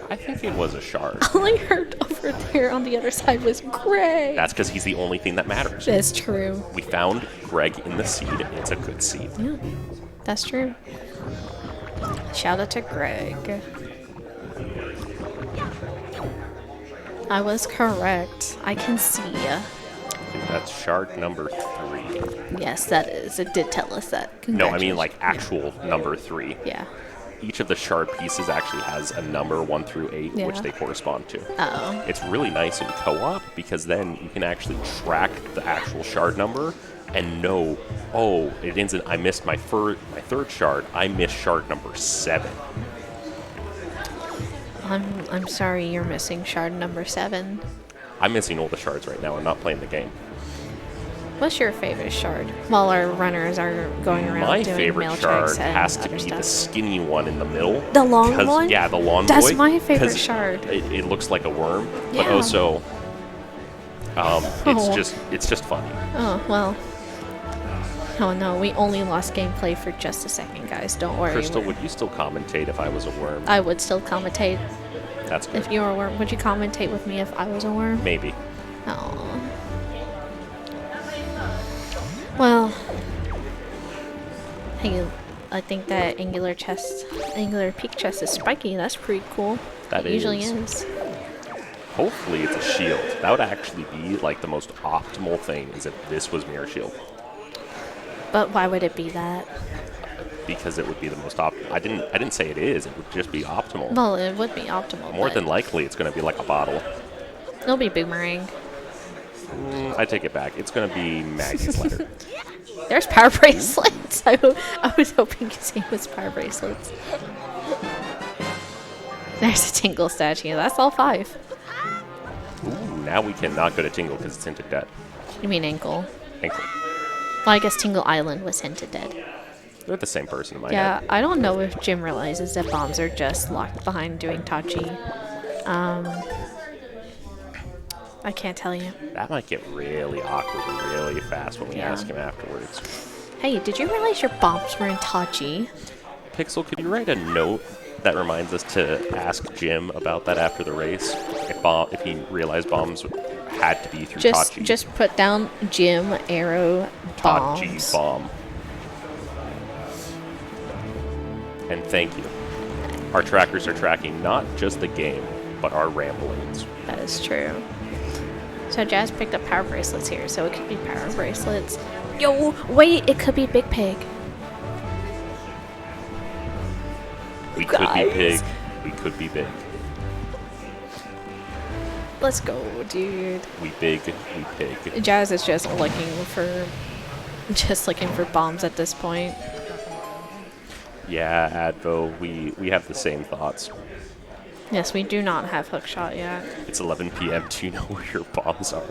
I think it was a shard. All I heard over there on the other side was Greg. That's because he's the only thing that matters. That's true. We found Greg in the seed. It's a good seed. Yeah, that's true. Shout out to Greg. I was correct. I can see. That's shard number 3. Yes, that is. It did tell us that. No, I mean like Congratulations. actual number 3. Yeah. Each of the shard pieces actually has a number 1 through 8, which Yeah. they correspond to. Uh-oh. It's really nice in co-op because then you can actually track the actual shard number and know, oh, it ends in I missed my third shard. I missed shard number 7. I'm sorry you're missing shard number 7. I'm missing all the shards right now. I'm not playing the game. What's your favorite shard? While our runners are going around My doing favorite mail shard checks and has to other be stuff. the skinny one in the middle. The long 'Cause- one? Yeah, the long That's boy. my favorite 'cause shard. It looks like a worm, but Yeah. also, Oh. it's just funny. Oh, well. Oh no, we only lost gameplay for just a second, guys. Don't worry. Crystal, would you still commentate if I was a worm? I would still commentate That's good. if you were a worm. Would you commentate with me if I was a worm? Maybe. Oh. Well, hey, I think that angular peak chest is spiky. That's pretty cool. That It usually is. is. Hopefully it's a shield. That would actually be like the most optimal thing is if this was mirror shield. But why would it be that? Because it would be the most optimal. I didn't say it is. It would just be optimal. Well, it would be optimal. More but than likely, it's going to be like a bottle. it'll be boomerang. I take it back. It's going to be Maggie's letter. There's power bracelets. I was hoping you'd say it was power bracelets. There's a Tingle statue. That's all 5. Ooh, now we cannot go to Tingle because it's hinted dead. You mean ankle? Ankle. Well, I guess Tingle Island was hinted dead. They're the same person in my Yeah, head. I don't know if Jim realizes that bombs are just locked behind doing Tachi. I can't tell you. That might get really awkward and really fast when we Yeah. ask him afterwards. Hey, did you realize your bombs were in Tachi? Pixel, could you write a note that reminds us to ask Jim about that after the race? If he realized bombs had to be through Tachi. Just put down Jim arrow bombs. Tachi bomb. And thank you. Our trackers are tracking not just the game, but our ramblings. That is true. So Jazz picked up power bracelets here, so it could be power bracelets. Yo, wait, it could be Big Pig. We could be Guys. big. We could be big. Let's go, dude. We big. We pig. Jazz is just looking for bombs at this point. Yeah, Advo, we have the same thoughts. Yes, we do not have hookshot yet. It's 11 p.m. Do you know where your bombs are?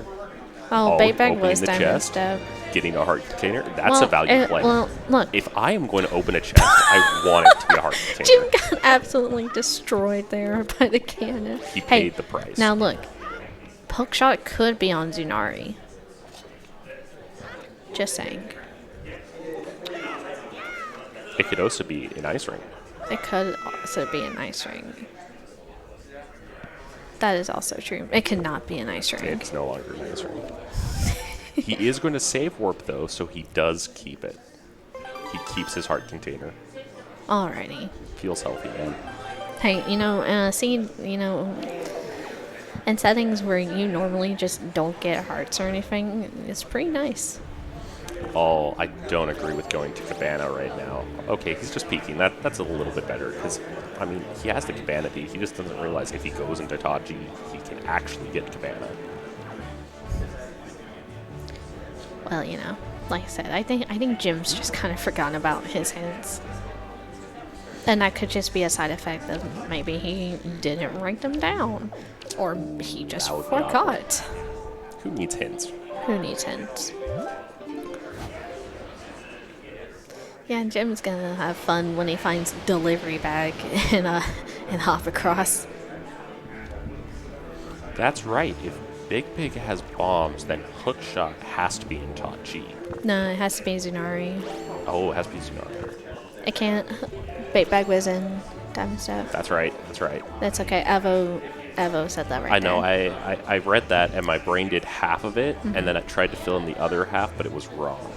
Oh, bait bag opening was the diamond chest, step. getting a heart container. That's a value play. Well, look, If I am going to open a chest, I want it to be a heart container. Jim got absolutely destroyed there by the cannon. He paid the price. Now look, poke shot could be on Zunari. Just saying. It could also be an ice ring. It could also be an ice ring. That is also true. It could not be an ice ring. It's no longer an ice ring. He is going to save warp though, so he does keep it. He keeps his heart container. Alrighty. Feels healthy, man. Hey, see, in settings where you normally just don't get hearts or anything, it's pretty nice. Oh, I don't agree with going to Cabana right now. Okay, he's just peeking. That's a little bit better, because, I mean, he has the Cabana beat. He just doesn't realize if he goes into Tachi, he can actually get Cabana. Well, like I said, I think Jim's just kind of forgotten about his hints. And that could just be a side effect of maybe he didn't write them down. Or he just forgot. Who needs hints? Who needs hints? Yeah, Jim's gonna have fun when he finds delivery bag and hop across. That's right. If Big Pig has bombs, then Hookshot has to be in Tachi. No, it has to be Zunari. Oh, it has to be Zunari. It can't. Bait bag was in diamond step. That's right. That's right. That's okay. Evo said that right. I know. there. I read that, and my brain did half of it, and then I tried to fill in the other half, but it was wrong.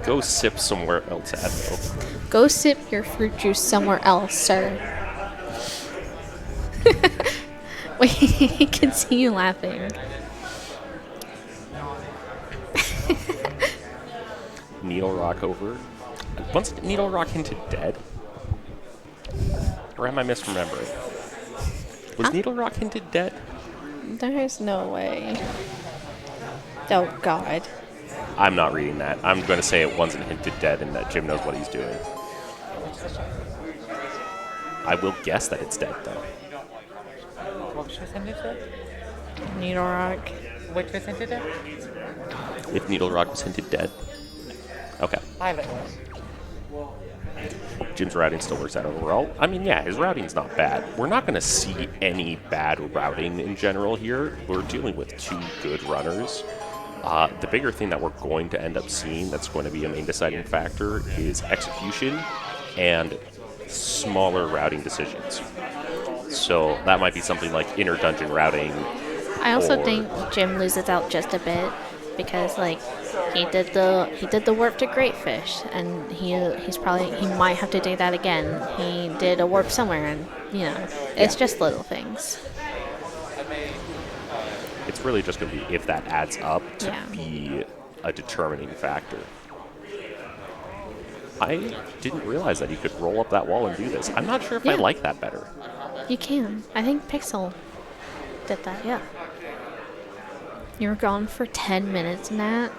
Go sip somewhere else, Evo. Go sip your fruit juice somewhere else, sir. Wait, he can see you laughing. Needle Rock over. Once Needle Rock hinted dead? Or am I misremembering? Was Needle Rock hinted dead? There's no way. Oh, God. I'm not reading that. I'm going to say it wasn't hinted dead and that Jim knows what he's doing. I will guess that it's dead, though. What was hinted dead? Needle Rock. Which was hinted dead? If Needle Rock was hinted dead. Okay. I bet it was. Jim's routing still works out overall. I mean, yeah, his routing's not bad. We're not going to see any bad routing in general here. We're dealing with two good runners. The bigger thing that we're going to end up seeing that's going to be a main deciding factor is execution and smaller routing decisions. So that might be something like inner dungeon routing. I also think Jim loses out just a bit because, like, he did the warp to Greatfish, and he might have to do that again. He did a warp somewhere, and it's just little things. It's really just going to be if that adds up to Yeah. be a determining factor. I didn't realize that you could roll up that wall and do this. I'm not sure if I Yeah. like that better. You can. I think Pixel did that, yeah. You were gone for 10 minutes in that.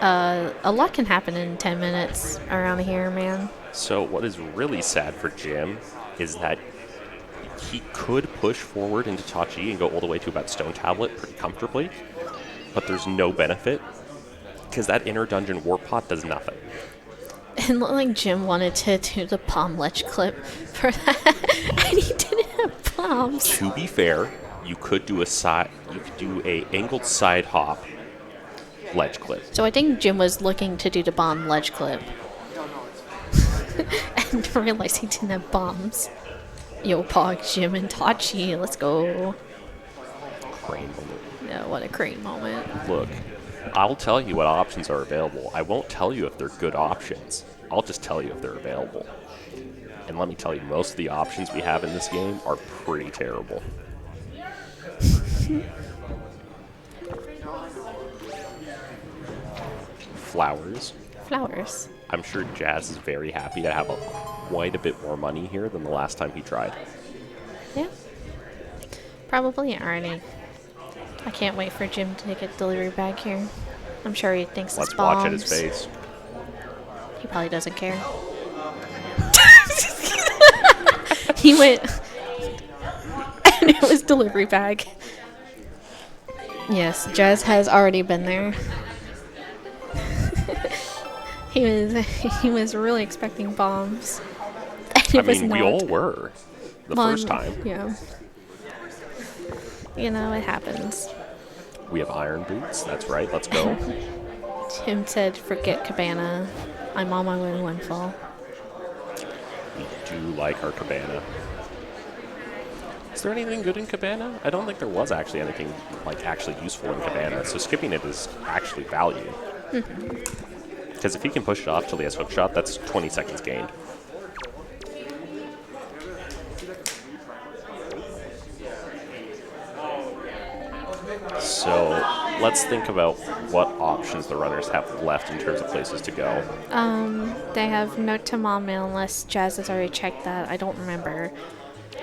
A lot can happen in 10 minutes around here, man. So what is really sad for Jim is that he could push forward into Tachi and go all the way to about Stone Tablet pretty comfortably, but there's no benefit because that inner dungeon warp pot does nothing. It looked like Jim wanted to do the palm ledge clip for that, and he didn't have bombs. To be fair, you could do a angled side hop ledge clip. So I think Jim was looking to do the bomb ledge clip and realized he didn't have bombs. Yo, Pog, Jim, and Tachi, let's go. Crane moment. Yeah, what a great moment. Look, I'll tell you what options are available. I won't tell you if they're good options. I'll just tell you if they're available. And let me tell you, most of the options we have in this game are pretty terrible. Flowers. Flowers. I'm sure Jazz is very happy to have quite a bit more money here than the last time he tried. Yeah. Probably already. I can't wait for Jim to get delivery bag here. I'm sure he thinks Let's it's bombs. watch at his face. He probably doesn't care. He went, and it was delivery bag. Yes, Jazz has already been there. he was really expecting bombs. And I it was mean, we not. all were the Well, first time. Yeah. You know, it happens. We have iron boots. That's right. Let's go. Tim said, forget Cabana. I'm on my way to Windfall. We do like our Cabana. Is there anything good in Cabana? I don't think there was actually anything like actually useful in Cabana, so skipping it is actually value. Because if he can push it off till he has hook shot, that's 20 seconds gained. So let's think about what options the runners have left in terms of places to go. They have note to mom mail unless Jazz has already checked that. I don't remember.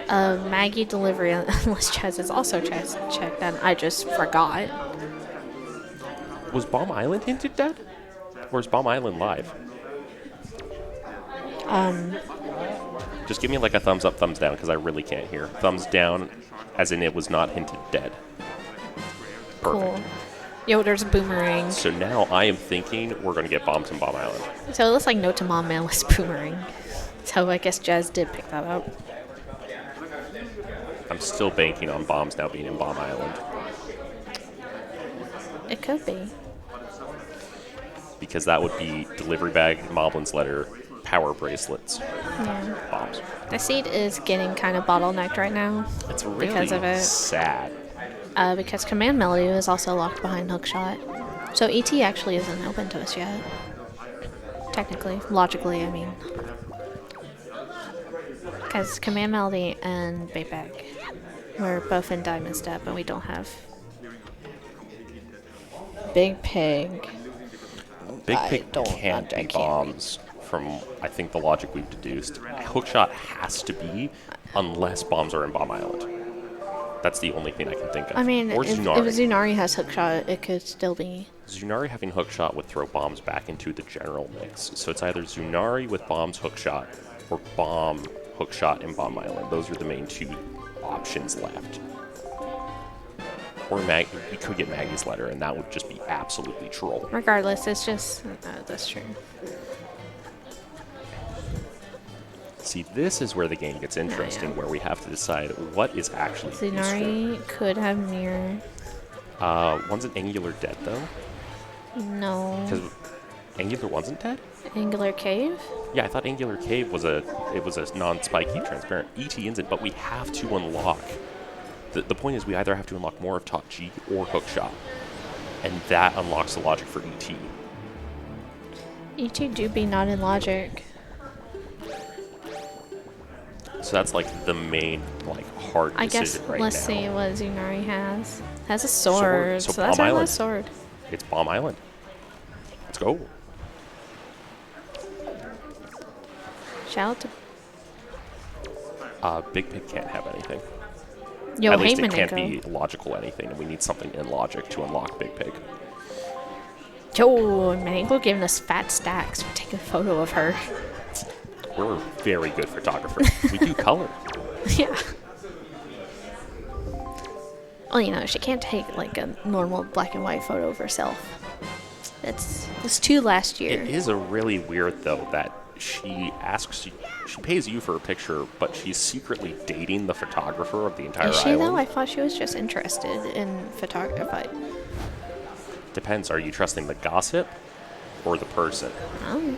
Maggie delivery unless Jazz has also checked that. I just forgot. Was Bomb Island hinted dead? Or is Bomb Island live? Just give me like a thumbs up, thumbs down, because I really can't hear. Thumbs down, as in it was not hinted dead. Perfect. Cool. Yo, there's a boomerang. So now I am thinking we're going to get bombs in Bomb Island. So it looks like note to mom mail was boomerang. So I guess Jazz did pick that up. I'm still banking on bombs now being in Bomb Island. It could be. Because that would be delivery bag, Moblin's letter, power bracelets, bombs. The seed is getting kind of bottlenecked right now. It's really Because of it. sad. Because Command Melody is also locked behind Hookshot. So ET actually isn't open to us yet. Technically. Logically, I mean. Because Command Melody and Big Bag were both in Diamond Step, and we don't have Big Pig. Big I Pig don't can't be I can't bombs from, I think, the logic we've deduced. Hookshot has to be unless bombs are in Bomb Island. That's the only thing I can think of. I mean, or if Zunari. Zunari has Hookshot, it could still be. Zunari having Hookshot would throw bombs back into the general mix. So it's either Zunari with bombs Hookshot or bomb Hookshot and Bomb Island. Those are the main two options left. Or you could get Maggie's letter, and that would just be absolutely troll. Regardless, it's just... that's true. See, this is where the game gets interesting, where we have to decide what is actually useful. Zunari could have mirror. Wasn't Angular dead, though? No. Because Angular wasn't dead? Angular Cave? Yeah, I thought Angular Cave was a non-spiky transparent. ET isn't, but we have to unlock. The point is we either have to unlock more of Top G or Hookshot. And that unlocks the logic for ET. ET do be not in logic. So that's like the main hard I decision guess right let's now. see what Zunari has. Has a sword, So so that's Bomb our Island. last sword. It's Bomb Island. Let's go. Shout out to Big Pig can't have anything. Yo, At hey least it can't Maneko. be logical anything, and we need something in logic to unlock Big Pig. Yo, Maneko giving us fat stacks for taking a photo of her. We're a very good photographers. We do color. Yeah. Well, you know, she can't take like a normal black and white photo of herself. It's two last year. It is a really weird, though, that she pays you for a picture, but she's secretly dating the photographer of the entire Is she island. though? I thought she was just interested in photography. Depends. Are you trusting the gossip or the person? Oh.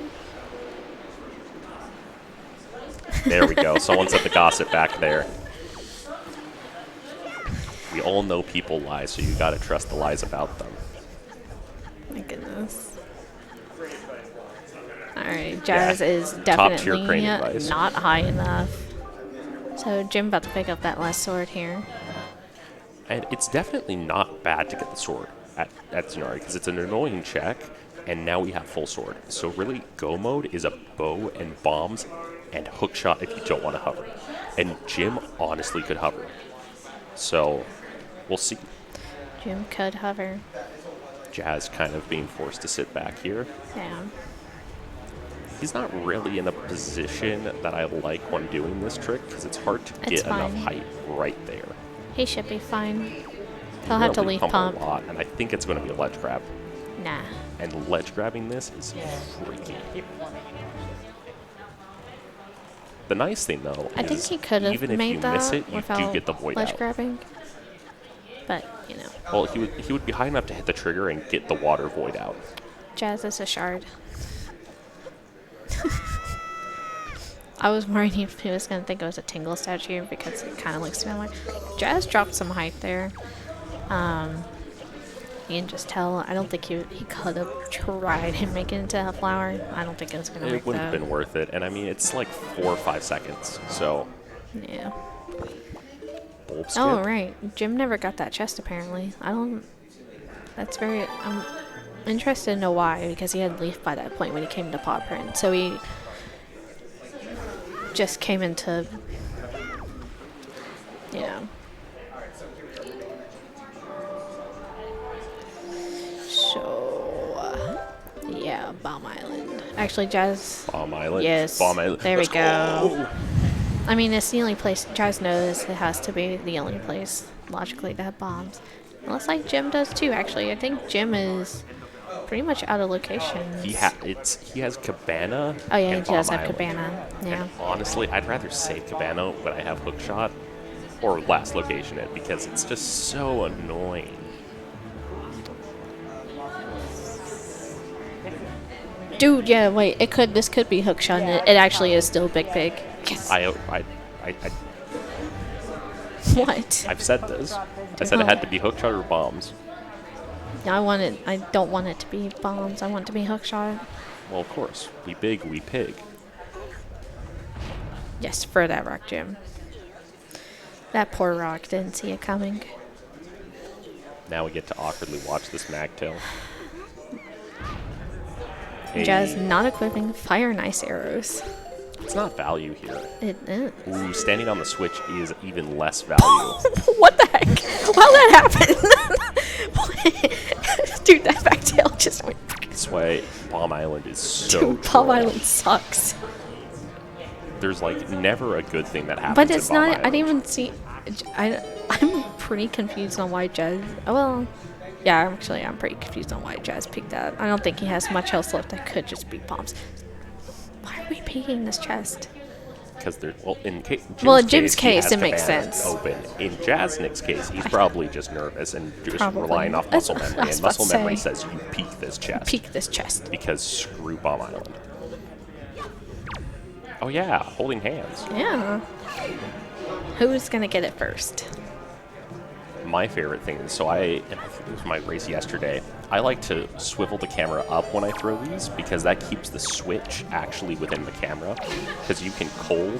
There we go. Someone said the gossip back there. We all know people lie, so you gotta trust the lies about them. My goodness. Alright, Jazz is top-tier definitely crane advice. not high enough. So Jim about to pick up that last sword here. And it's definitely not bad to get the sword at Zunari, because it's an annoying check, and now we have full sword. So really, go mode is a bow and bombs and hookshot if you don't want to hover. And Jim honestly could hover. So, we'll see. Jim could hover. Jazz kind of being forced to sit back here. Yeah. He's not really in a position that I like when doing this trick, because it's hard to It's get enough fine. height right there. He should be fine. He'll have to leaf pump. a lot, and I think it's going to be a ledge grab. Nah. And ledge grabbing this is freaky. The nice thing, though, I think is he could have even if made you that miss it, you without do get the void ledge out. grabbing. But, you know. Well, he would be high enough to hit the trigger and get the water void out. Jazz is a shard. I was worried if he was going to think it was a Tingle statue because it kind of looks similar. Jazz dropped some height there. You can just tell. I don't think he could have tried and make it into a flower. I don't think it was going to work. It wouldn't have been worth it. And I mean, it's like 4 or 5 seconds. So. Yeah. Bulb skip. Oh, right. Jim never got that chest, apparently. That's very... I'm interested to know why, because he had leaf by that point when he came to paw print. So he just came into... You know... So... yeah, Bomb Island. Actually, Jazz... Bomb Island? Yes. Bomb Island. There we Let's go. I mean, it's the only place. Jazz knows it has to be the only place, logically, to have bombs. It looks like Jim does too, actually. I think Jim is pretty much out of locations. He has Cabana. Oh, yeah, and he does Bomb have Island. Cabana. Yeah. And honestly, I'd rather save Cabana when I have Hookshot or last location it because it's just so annoying. Dude, yeah, wait. This could be Hookshot, and it actually is still Big Pig. Yes. What? I've said this. I said it had to be Hookshot or bombs. I don't want it to be bombs. I want it to be Hookshot. Well, of course. We big, we pig. Yes, for that rock, Jim. That poor rock didn't see it coming. Now we get to awkwardly watch this magtail. Hey, Jazz not equipping fire and ice arrows. it's not value here. It is. Ooh, standing on the switch is even less value. What the heck? How'd that happen? Dude, that backtail just went. That's why Bomb Island is so Dude, Bomb troll. Island sucks. There's like never a good thing that happens. But it's in Bomb not. Island. I didn't even see. I'm pretty confused on why Jazz. Well, yeah, I'm pretty confused on why Jazz picked that. I don't think he has much else left that could just be bombs. Why are we picking this chest? Because they're in Jim's he case, has it makes Cabana sense. Open. In Jasnix's case, he's probably just nervous and just Probably. relying off muscle I memory. was And about to muscle memory say. says you peek this chest. Peek this chest. Because screw Bomb Island. Oh yeah, holding hands. Yeah. Who's gonna get it first? My favorite thing is, and I think it was my race yesterday, I like to swivel the camera up when I throw these because that keeps the switch actually within the camera. Because you can cold,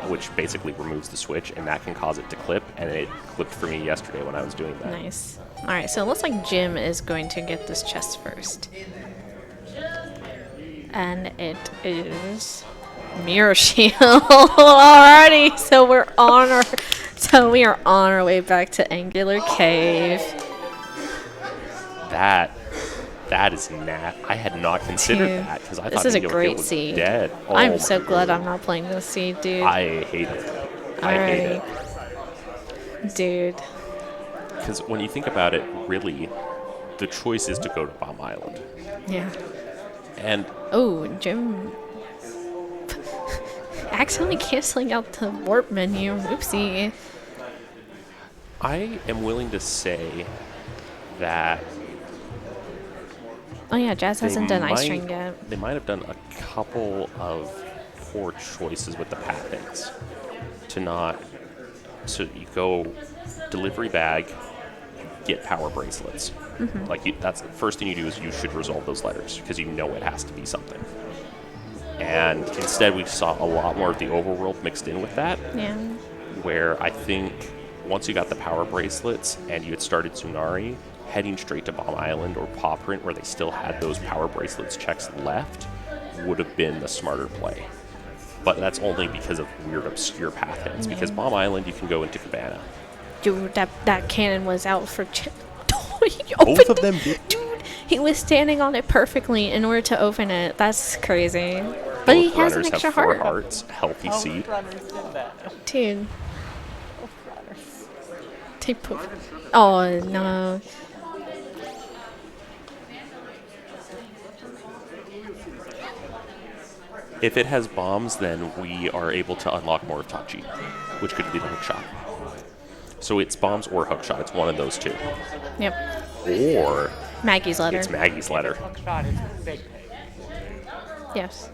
which basically removes the switch, and that can cause it to clip, and it clipped for me yesterday when I was doing that. Nice. Alright, so it looks like Jim is going to get this chest first. And it is Mirror Shield. Alrighty, so we are on our way back to Angular Cave. That is I had not considered Dude, that because I this thought is a Angular great Cave was seed. dead. Oh I'm my so glad God. I'm not playing this seed, dude. I hate it. I hate it. Dude. Because when you think about it, really, the choice is to go to Bomb Island. Yeah. And Oh, Jim. Accidentally canceling out the warp menu. Oopsie. I am willing to say that Oh yeah, Jazz hasn't done Ice String yet. they might have done a couple of poor choices with the path hits. So you go delivery bag, get power bracelets. Mm-hmm. That's the first thing you do is you should resolve those letters because you know it has to be something. And instead we saw a lot more of the overworld mixed in with that. Yeah. Where I think once you got the power bracelets and you had started Tsunari, heading straight to Bomb Island or Paw Print where they still had those power bracelets checks left would have been the smarter play. But that's only because of weird obscure path hits. Because Bomb Island you can go into Cabana. Dude, that cannon was out for Both of them did. Dude, he was standing on it perfectly in order to open it. That's crazy. But he Both has an runners extra have 4 heart. hearts, healthy seed. Runners did that. Dude. Runners. They put. Oh no. If it has bombs, then we are able to unlock more of Tachi, which could be the hook shot. So it's bombs or hook shot. It's one of those two. Yep. Or Maggie's letter. it's Maggie's letter. Hook shot is big pig. Yes.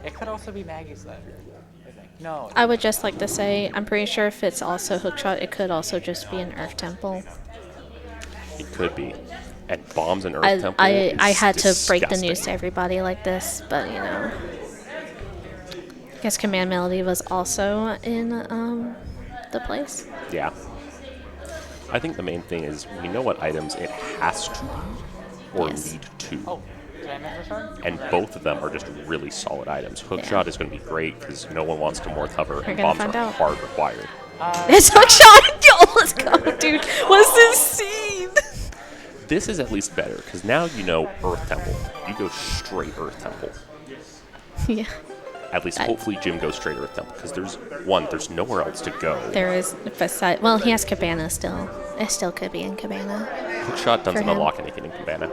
It could also be Maggie's letter, I think. No. I would just like to say, I'm pretty sure if it's also hookshot, it could also just be an Earth Temple. It could be. And bombs and Earth Temple I is had to break the disgusting. news to everybody like this, but you know. I guess Command Melody was also in the place. Yeah. I think the main thing is we know what items it has to or Yes. lead to. Oh, did I miss a shot? And both of them are just really solid items. Hookshot Yeah. is going to be great because no one wants to more cover, and gonna bombs find are out. hard required. It's hookshot! Yo, let's go, dude. What's this scene? This is at least better because now you know Earth Temple. You go straight Earth Temple. Yeah. At least hopefully Jim goes straight Earth Temple because there's nowhere else to go. There is beside. Well, he has Cabana still. It still could be in Cabana. Hookshot doesn't For him. unlock anything in Cabana.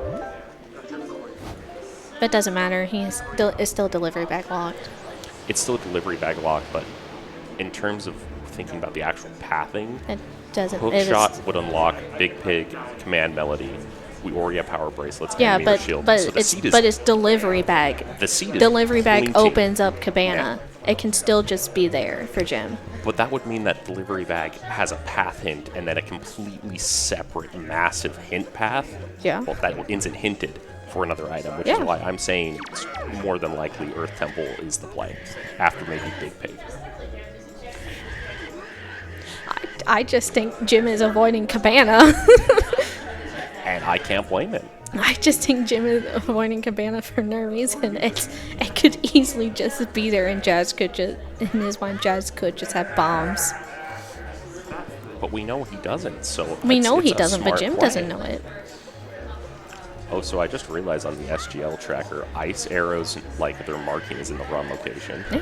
But it doesn't matter. He's still delivery bag locked. It's still a delivery bag lock, but in terms of thinking about the actual pathing, It doesn't. It is, Hookshot would unlock Big Pig, Command Melody. We already have Power Bracelets, yeah, Animator Shield. So the seed is, it's delivery bag. the seed is Delivery bag pointing. opens up Cabana. It can still just be there for Jim. But that would mean that delivery bag has a path hint and then a completely separate, massive hint path. Yeah. Well, that isn't hinted for another item, which Yeah. is why I'm saying it's more than likely Earth Temple is the play after maybe Big Pig. I just think Jim is avoiding Cabana. And I can't blame him. I just think Jim is avoiding Cabana for no reason. It could easily just be there, and Jazz could just, in his mind, Jazz could just have bombs. But we know he doesn't, so We it's- know he it's a doesn't, but smart Jim play. doesn't know it. Oh, so I just realized on the SGL tracker, ice arrows, like their marking is in the wrong location. Yeah.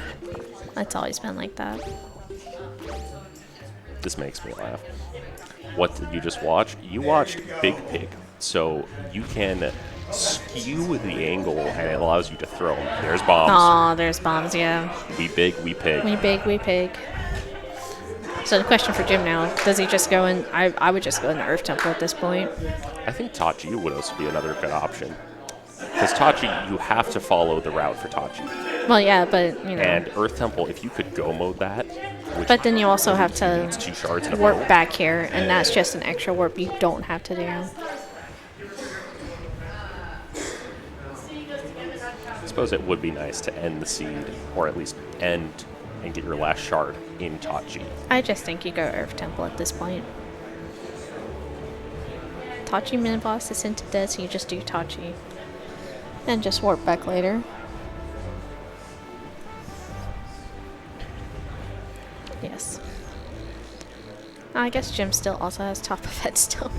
It's always been like that. This makes me laugh. What did you just watch? You watched Big Pig. So you can skew the angle and it allows you to throw them. There's bombs. Aw, there's bombs, yeah. We big, we pig. We pig. So the question for Jim now, does he just go in? I would just go in the Earth Temple at this point. I think Tachi would also be another good option. Because Tachi, you have to follow the route for Tachi. Well, yeah, but, you know. And Earth Temple, if you could go mode that, which But then you also have needs to 2 shards and a warp bow. back here, and that's just an extra warp you don't have to do. I suppose it would be nice to end the seed, or at least end and get your last shard in Tachi. I just think you go Earth Temple at this point. Tachi mini boss is into dead, so you just do Tachi. And just warp back later. Yes. I guess Jim still also has top of headstone.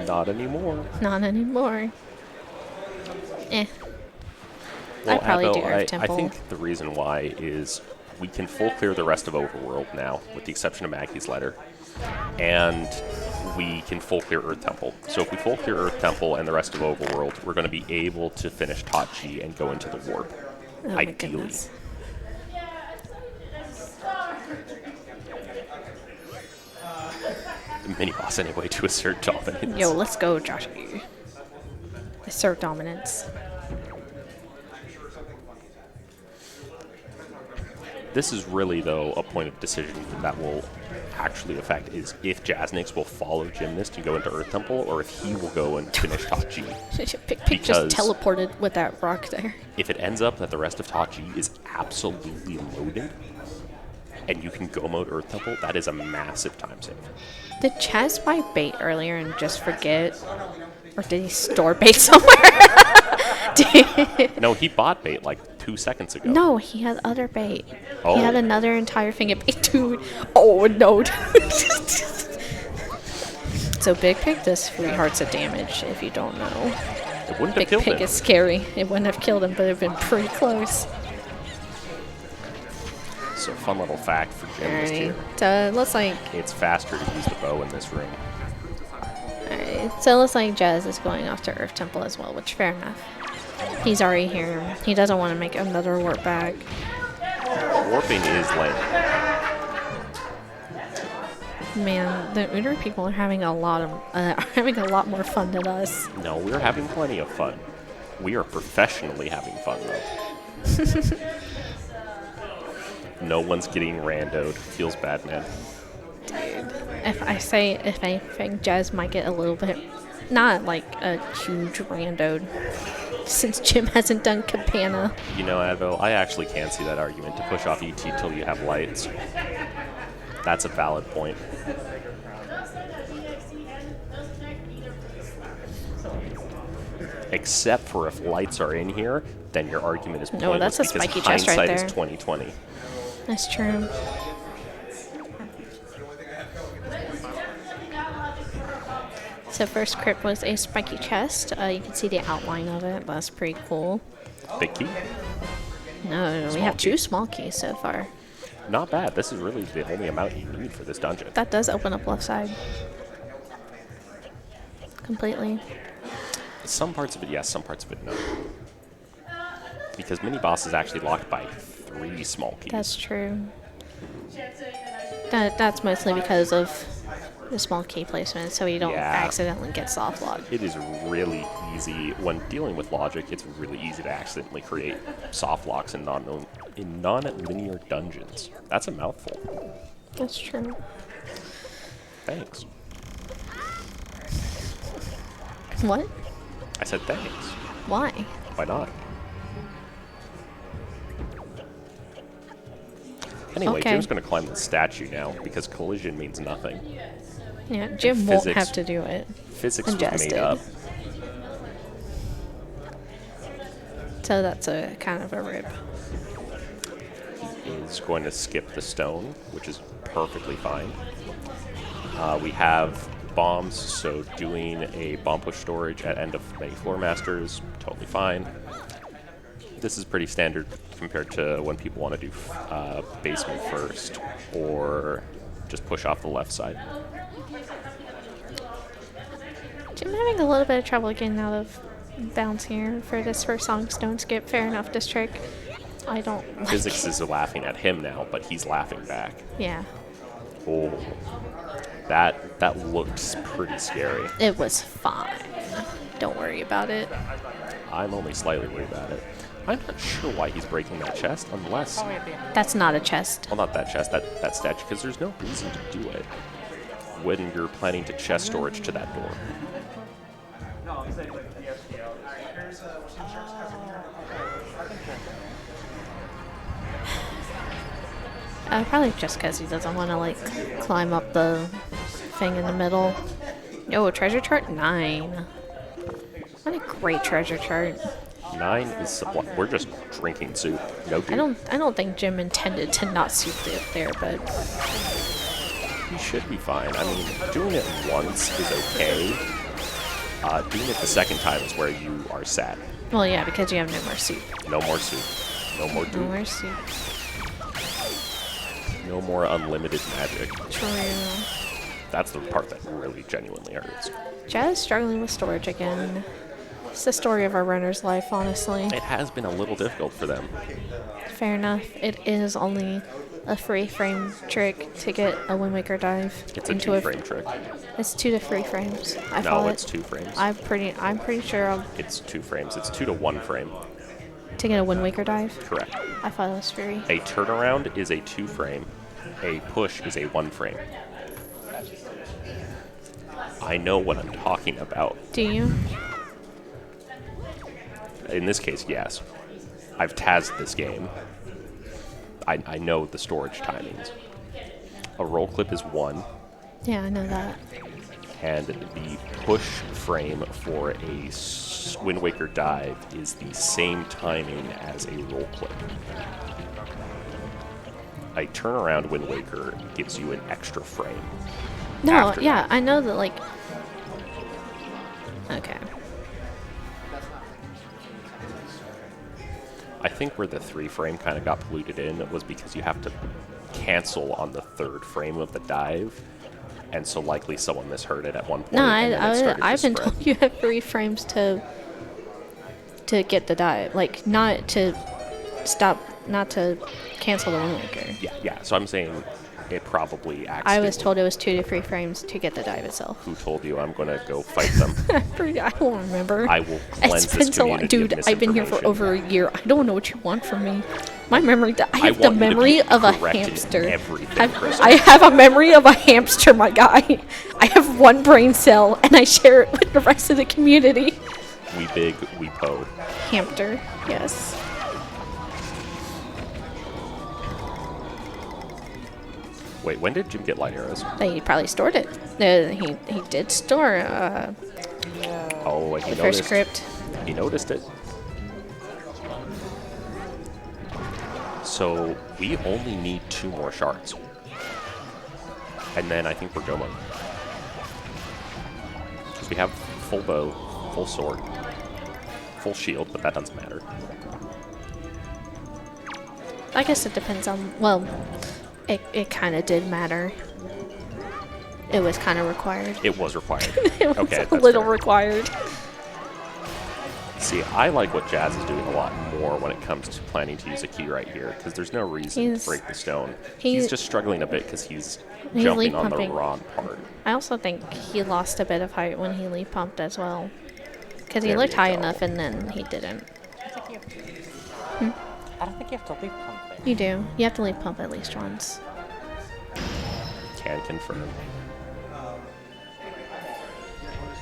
Not anymore. Not anymore. Eh. Well, I'd probably do Abbo, Earth I Temple. think the reason why is we can full clear the rest of Overworld now, with the exception of Maggie's letter. And we can full clear Earth Temple. So if we full clear Earth Temple and the rest of Overworld, we're going to be able to finish Tachi and go into the warp. Oh my Ideally. goodness. The mini boss anyway to assert dominance. Yo, let's go, Joshy. Assert dominance. This is really, though, a point of decision that will actually affect is if Jasnix will follow Gymnast and go into Earth Temple, or if he will go and finish Tachi. Pick just Because- teleported with that rock there. If it ends up that the rest of Tachi is absolutely loaded, and you can go mode Earth Temple, that is a massive time save. Did Chaz buy bait earlier and just forget? Or did he store bait somewhere? No, he bought bait like 2 seconds ago. No, he had other bait. Oh. He had another entire thing of bait, dude. Oh, no. So Big Pig does 3 hearts of damage, if you don't know. It wouldn't have Big killed Pig him. is scary. It wouldn't have killed him, but it would have been pretty close. So fun little fact for gymnast here. Alright, so it looks like It's faster to use the bow in this room. alright, so it looks like Jazz is going off to Earth Temple as well, which fair enough. He's already here. He doesn't want to make another warp back. Warping is lame. Man, the Uter people are having a lot of having a lot more fun than us. No, we're having plenty of fun. We are professionally having fun, though. No one's getting randoed. Feels bad, man. If I think Jazz might get a little bit, not like a huge randoed, since Jim hasn't done Cabana. You know, Advo, I actually can see that argument to push off ET till you have lights. That's a valid point. Except for if lights are in here, then your argument is pointless. No, that's a because spiky chest right hindsight there. is 20/20. That's true. So first crypt was a spiky chest. You can see the outline of it. That's pretty cool. Big key? No, we Small have key. 2 small keys so far. Not bad. This is really the only amount you need for this dungeon. That does open up left side. Completely. Some parts of it, yes. Some parts of it, no. Because mini-boss is actually locked by 3 small keys. That's true. That's mostly because of the small key placement, so you don't Yeah. accidentally get soft lock. It is really easy, when dealing with logic, it's really easy to accidentally create soft locks in non-linear dungeons. That's a mouthful. That's true. Thanks. What? I said thanks. Why? Why not? Anyway, Okay. Jim's going to climb the statue now, because collision means nothing. Yeah, Jim won't Physics- have to do it. Physics And was Jazz made did. up. So that's a kind of a rip. Is going to skip the stone, which is perfectly fine. We have bombs, so doing a bomb push storage at end of many floor masters, totally fine. This is pretty standard compared to when people want to do basement first, or just push off the left side. Jim having a little bit of trouble getting out of bounds here for this first song stone skip. Fair enough, this trick. I don't like Physics is laughing at him now, but he's laughing back. Yeah, Oh, that looked pretty scary. it was fine. Don't worry about it. I'm only slightly worried about it. I'm not sure why he's breaking that chest, unless... Probably at the end. That's not a chest. Well, not that chest, that statue, because there's no reason to do it when you're planning to chest storage to that door. Probably just because he doesn't want to, like, climb up the thing in the middle. Oh, treasure chart 9. What a great treasure chart. 9 is supply. We're just drinking soup. No dude. I don't think Jim intended to not suit it there, but He should be fine. I mean, doing it once is okay. Doing it the second time is where you are sad. well, yeah, because you have no more soup. No more soup. No more No dude. more soup. No more unlimited magic. True. That's the part that really genuinely hurts. Jazz struggling with storage again. It's the story of our runner's life, honestly. It has been a little difficult for them. Fair enough. It is only a free frame trick to get a Wind Waker dive It's a into 2-frame trick. It's 2 to 3 frames. I No, thought it's 2 frames. I'm pretty sure It's 2 frames. It's 2 to 1 frame. to get a Wind Waker dive. Correct. I thought it was 3. A turnaround is a 2 frame. A push is a 1 frame. I know what I'm talking about. Do you? In this case, yes. I've tazzed this game. I know the storage timings. A roll clip is 1, Yeah, I know that. and the push frame for a Wind Waker dive is the same timing as a roll clip. A turnaround Wind Waker gives you an extra frame. No, after yeah, that. I know that, like... Okay. I think where the 3 frame kind of got polluted in was because you have to cancel on the 3rd frame of the dive, and so likely someone misheard it at one point. No, and then it started to I've been spread. told you have 3 frames to get the dive, like not to stop, not to cancel the windmaker. Yeah. So I'm saying it probably accidentally. I was told it was 2 to 3 frames to get the dive itself. Who told you? I'm gonna go fight them. I don't remember. I will cleanse It's been this so long, community dude. of I've been here for misinformation. over a year. I don't know what you want from me. My memory. I have the want you to memory be of a correct in hamster. everything, Kristen. I have a memory of a hamster, my guy. I have 1 brain cell, and I share it with the rest of the community. We big, we po. Hamster, yes. Wait, when did Jim get light arrows? He probably stored it. He did store Yeah. Oh, and he the first noticed. script. He noticed it. So we only need 2 more shards. And then I think we're going. Because we have full bow, full sword, full shield, but that doesn't matter. I guess it depends on. Well, it kind of did matter. It was kind of required. It was required. It was Okay, a that's little fair. required. See, I like what Jazz is doing a lot more when it comes to planning to use a key right here, because there's no reason He's- to break the stone. he- He's just struggling a bit because he's He's jumping lead on the pumping. wrong part. I also think he lost a bit of height when he lead pumped as well. Because he There looked you high go. enough and then he didn't. I don't think you have to leap pump there. You do. You have to lead pump at least once. Can confirm.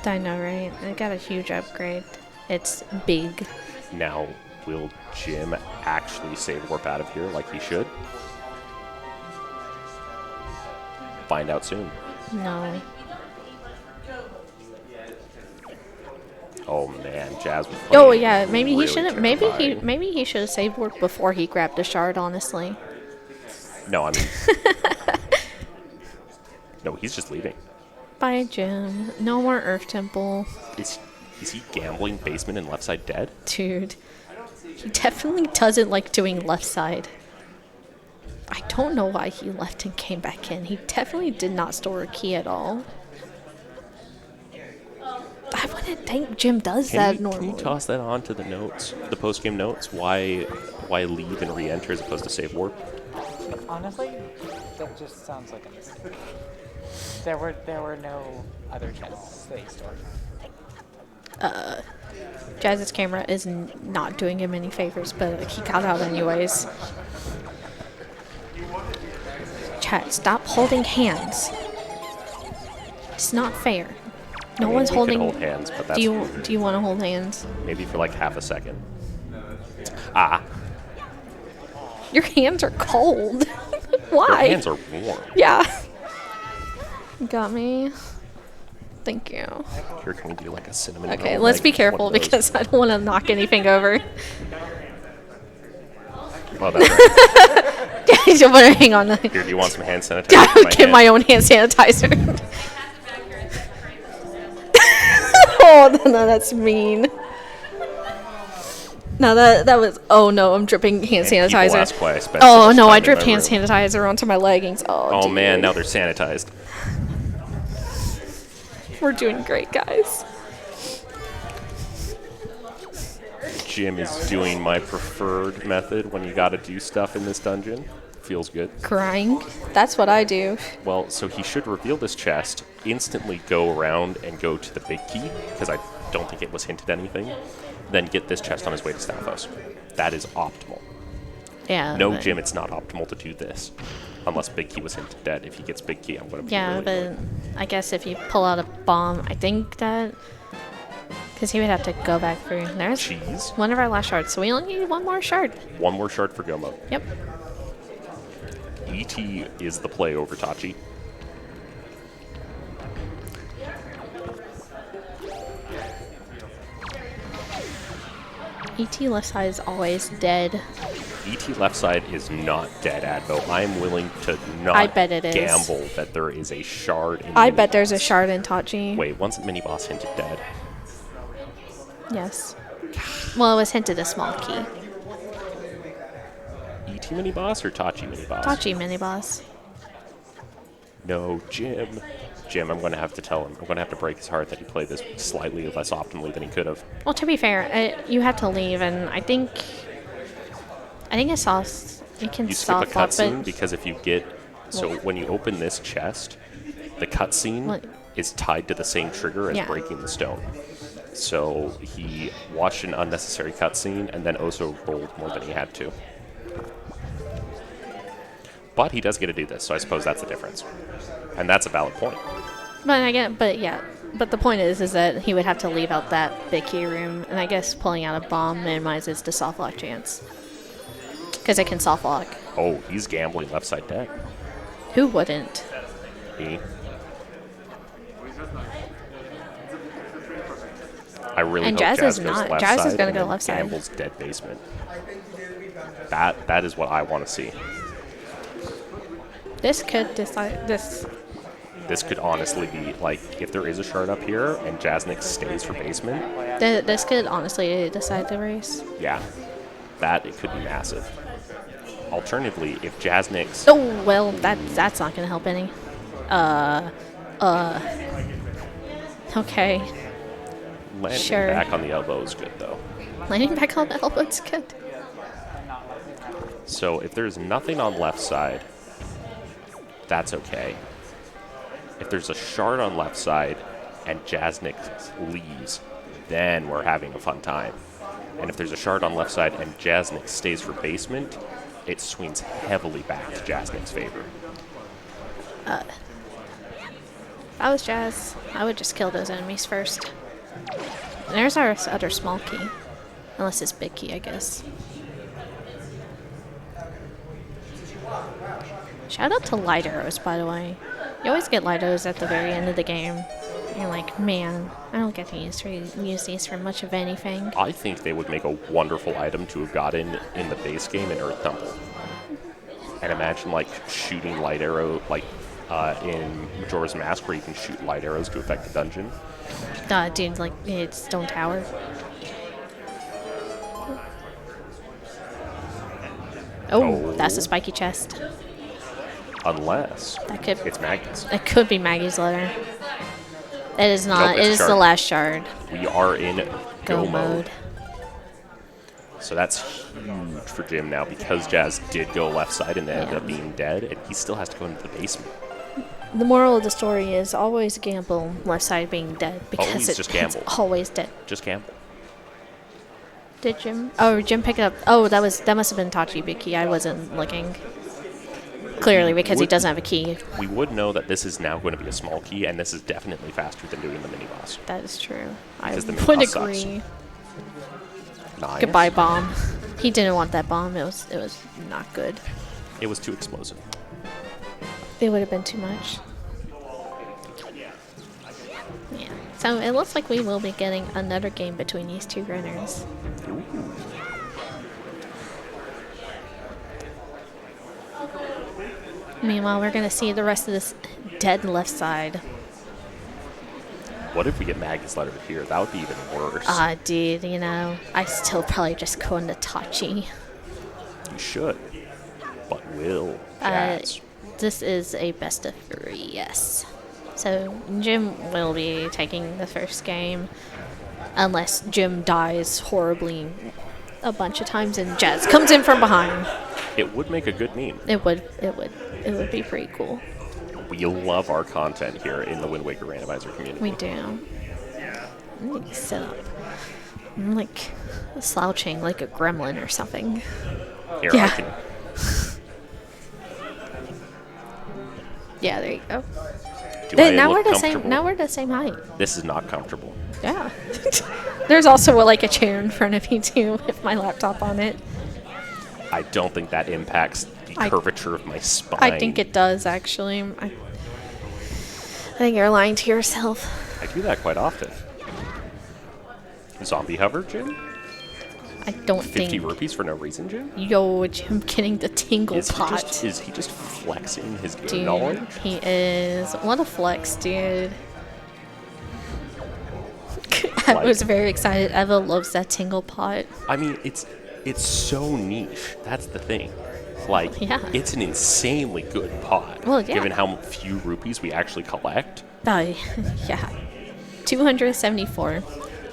I know, right? I got a huge upgrade. It's big. Now, will Jim actually save warp out of here like he should? Find out soon. No. Oh man, Jazz was Oh playing yeah, maybe he really should have. terrifying. Maybe he should have saved work before he grabbed a shard. Honestly. No, I mean, no, he's just leaving. Bye, Jim. No more Earth Temple, Is he gambling basement and left side dead? dude. He definitely doesn't like doing left side. I don't know why he left and came back in. He definitely did not store a key at all. I wouldn't think Jim does that Can normally. you toss that on to the notes, the post game notes? Why leave and re-enter as opposed to save warp? Honestly, that just sounds like a mistake. There were no other chests that he stored. Jazz's camera is not doing him any favors, but he got out anyways. Chat, stop holding hands. It's not fair. No I mean, one's we holding. could hold hands, but that's do you want to hold hands? maybe for like half a second. Ah, Your hands are cold. your Why? hands are warm. Yeah. Got me. Thank you. Here, can we do like a cinnamon Okay, roll, let's like be one careful of those? because I don't want to knock anything over. Oh, that's right. You better hang on. Here, do you want some hand sanitizer? I for would get hand? my own hand sanitizer. Oh no, that's mean. No, that was. Oh no, I'm dripping hand And people sanitizer. ask why I spent so Oh much no, time I in dripped my hand room. sanitizer onto my leggings. Oh, Oh man, dude. now they're sanitized. We're doing great, guys. Jim is doing my preferred method when you gotta do stuff in this dungeon. Feels good. Crying. That's what I do. Well, so he should reveal this chest, instantly go around and go to the big key, because I don't think it was hinted anything, then get this chest on his way to Stavros. That is optimal. Yeah. No, but- Jim, it's not optimal to do this. Unless big key was hinted dead. If he gets big key, I'm going to be Yeah, really but annoyed. I guess if you pull out a bomb, I think that. Because he would have to go back through. There's Cheese. one of our last shards, so we only need one more shard. One more shard for Gomo. Yep. ET is the play over Tachi. ET left side is always dead. ET left side is not dead, Advo. I'm willing to not I bet it is. gamble that there is a shard in I mini bet there's a boss. shard in Tachi. Wait, once mini boss hinted dead. Yes. Well, it was hinted a small key. Tachi mini boss or Tachi mini boss? Tachi mini boss. No, Jim. Jim, I'm going to have to tell him. I'm going to have to break his heart that he played this slightly less optimally than he could have. Well, to be fair, you have to leave, and I think it's soft. You can You skip a soft lock, cutscene but because if you get... So when you open this chest, the cutscene What? is tied to the same trigger as Yeah. breaking the stone. So he watched an unnecessary cutscene and then also rolled more than he had to. But he does get to do this, so I suppose that's the difference. And that's a valid point. But the point is that he would have to leave out that big key room, and I guess pulling out a bomb minimizes the soft lock chance. Because it can soft lock. Oh, he's gambling left side deck. Who wouldn't? Me. I really And hope Jazz Jazz is goes not. left Jazz is side gonna and go then left side. gambles dead basement. That is what I want to see. This could decide this. This could honestly be, like, if there is a shard up here and Jasnix stays for basement, This could honestly decide the race. yeah, it could be massive. Alternatively, if Jasnix... Oh well, that's not gonna help any. Okay. Landing Sure. back on the elbow is good, though. Landing back on the elbow's good. So if there's nothing on left side, that's okay. If there's a shard on left side and Jasnix leaves, then we're having a fun time. And if there's a shard on left side and Jasnix stays for basement, it swings heavily back to Jasnix's favor. If I was Jazz, I would just kill those enemies first. And there's our other small key. Unless it's big key, I guess. Shout out to light arrows, by the way. You always get light arrows at the very end of the game. You're like, man, I don't get to use these for much of anything. I think they would make a wonderful item to have gotten in the base game in Earth Temple. And imagine, like, shooting light arrow, like, in Majora's Mask, where you can shoot light arrows to affect the dungeon. Dude, like, it's Stone Tower. Oh, that's a spiky chest. Unless That could it's Maggie's. It could be Maggie's letter. It is not. Nope, it it's is the shard. last shard. We are in Go mode. So that's huge for Jim now because Jazz did go left side and ended up being dead, and he still has to go into the basement. The moral of the story is always gamble left side being dead because Always just gamble. it's always dead. Just gamble. Did Jim? Oh, Jim pick it up. Oh, that must have been Tachi big key. I wasn't looking. Clearly, because he Would- doesn't have a key. We would know that this is now going to be a small key, and this is definitely faster than doing the mini boss. That is true. I Because the would mini boss sucks. agree. Nice. Goodbye, bomb. He didn't want that bomb. It was not good. It was too explosive. It would have been too much. Yeah. So it looks like we will be getting another game between these two runners. Ooh. Meanwhile, we're gonna see the rest of this dead left side. What if we get Maggie's letter here? That would be even worse. Dude, you know, I still probably just go into Tachi. You should. But will Jazz? This is a best of 3, yes. So Jim will be taking the first game, unless Jim dies horribly a bunch of times and Jazz comes in from behind. It would make a good meme. It would be pretty cool. We love our content here in the Wind Waker randomizer community. We do. I need to sit up. I'm like slouching like a gremlin or something. Here, Yeah. I can. Yeah, there you go. Do I Now look we're the same. comfortable? Now we're the same height. This is not comfortable. Yeah. There's also like a chair in front of me too, with my laptop on it. I don't think that impacts the curvature of my spine. I think it does actually. I think you're lying to yourself. I do that quite often. Zombie hover, Jim? I don't 50 think. rupees for no reason, Jim? Yo, Jim getting the tingle Is pot. he just flexing his game Dude, knowledge? he is. What a flex, dude. I was very excited. Eva loves that tingle pot. I mean, it's so niche. That's the thing. Like, Yeah. it's an insanely good pot. Well, yeah. Given how few rupees we actually collect. Oh, yeah. 274.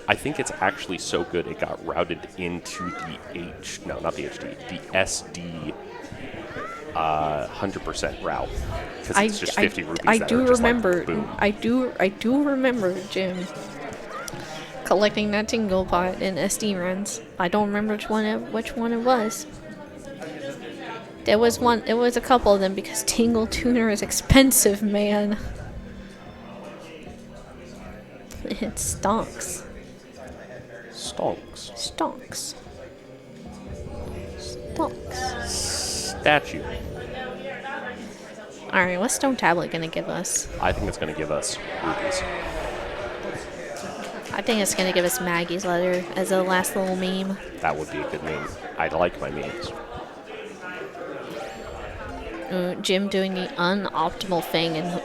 I think it's actually so good it got routed into the not the HD, the SD 100% route. Because it's just 50 rupees I that do are just remember. like, boom. I do remember Jim collecting that tingle pot in SD runs. I don't remember which one it was. There was one. It was a couple of them because Tingle Tuner is expensive, man. It stonks. Stonks. Stonks. Stonks. Statue. Alright, what's Stone Tablet gonna give us? I think it's going to give us rupees. I think it's gonna give us Maggie's letter as a last little meme. That would be a good meme. I like my memes. Jim doing the unoptimal thing and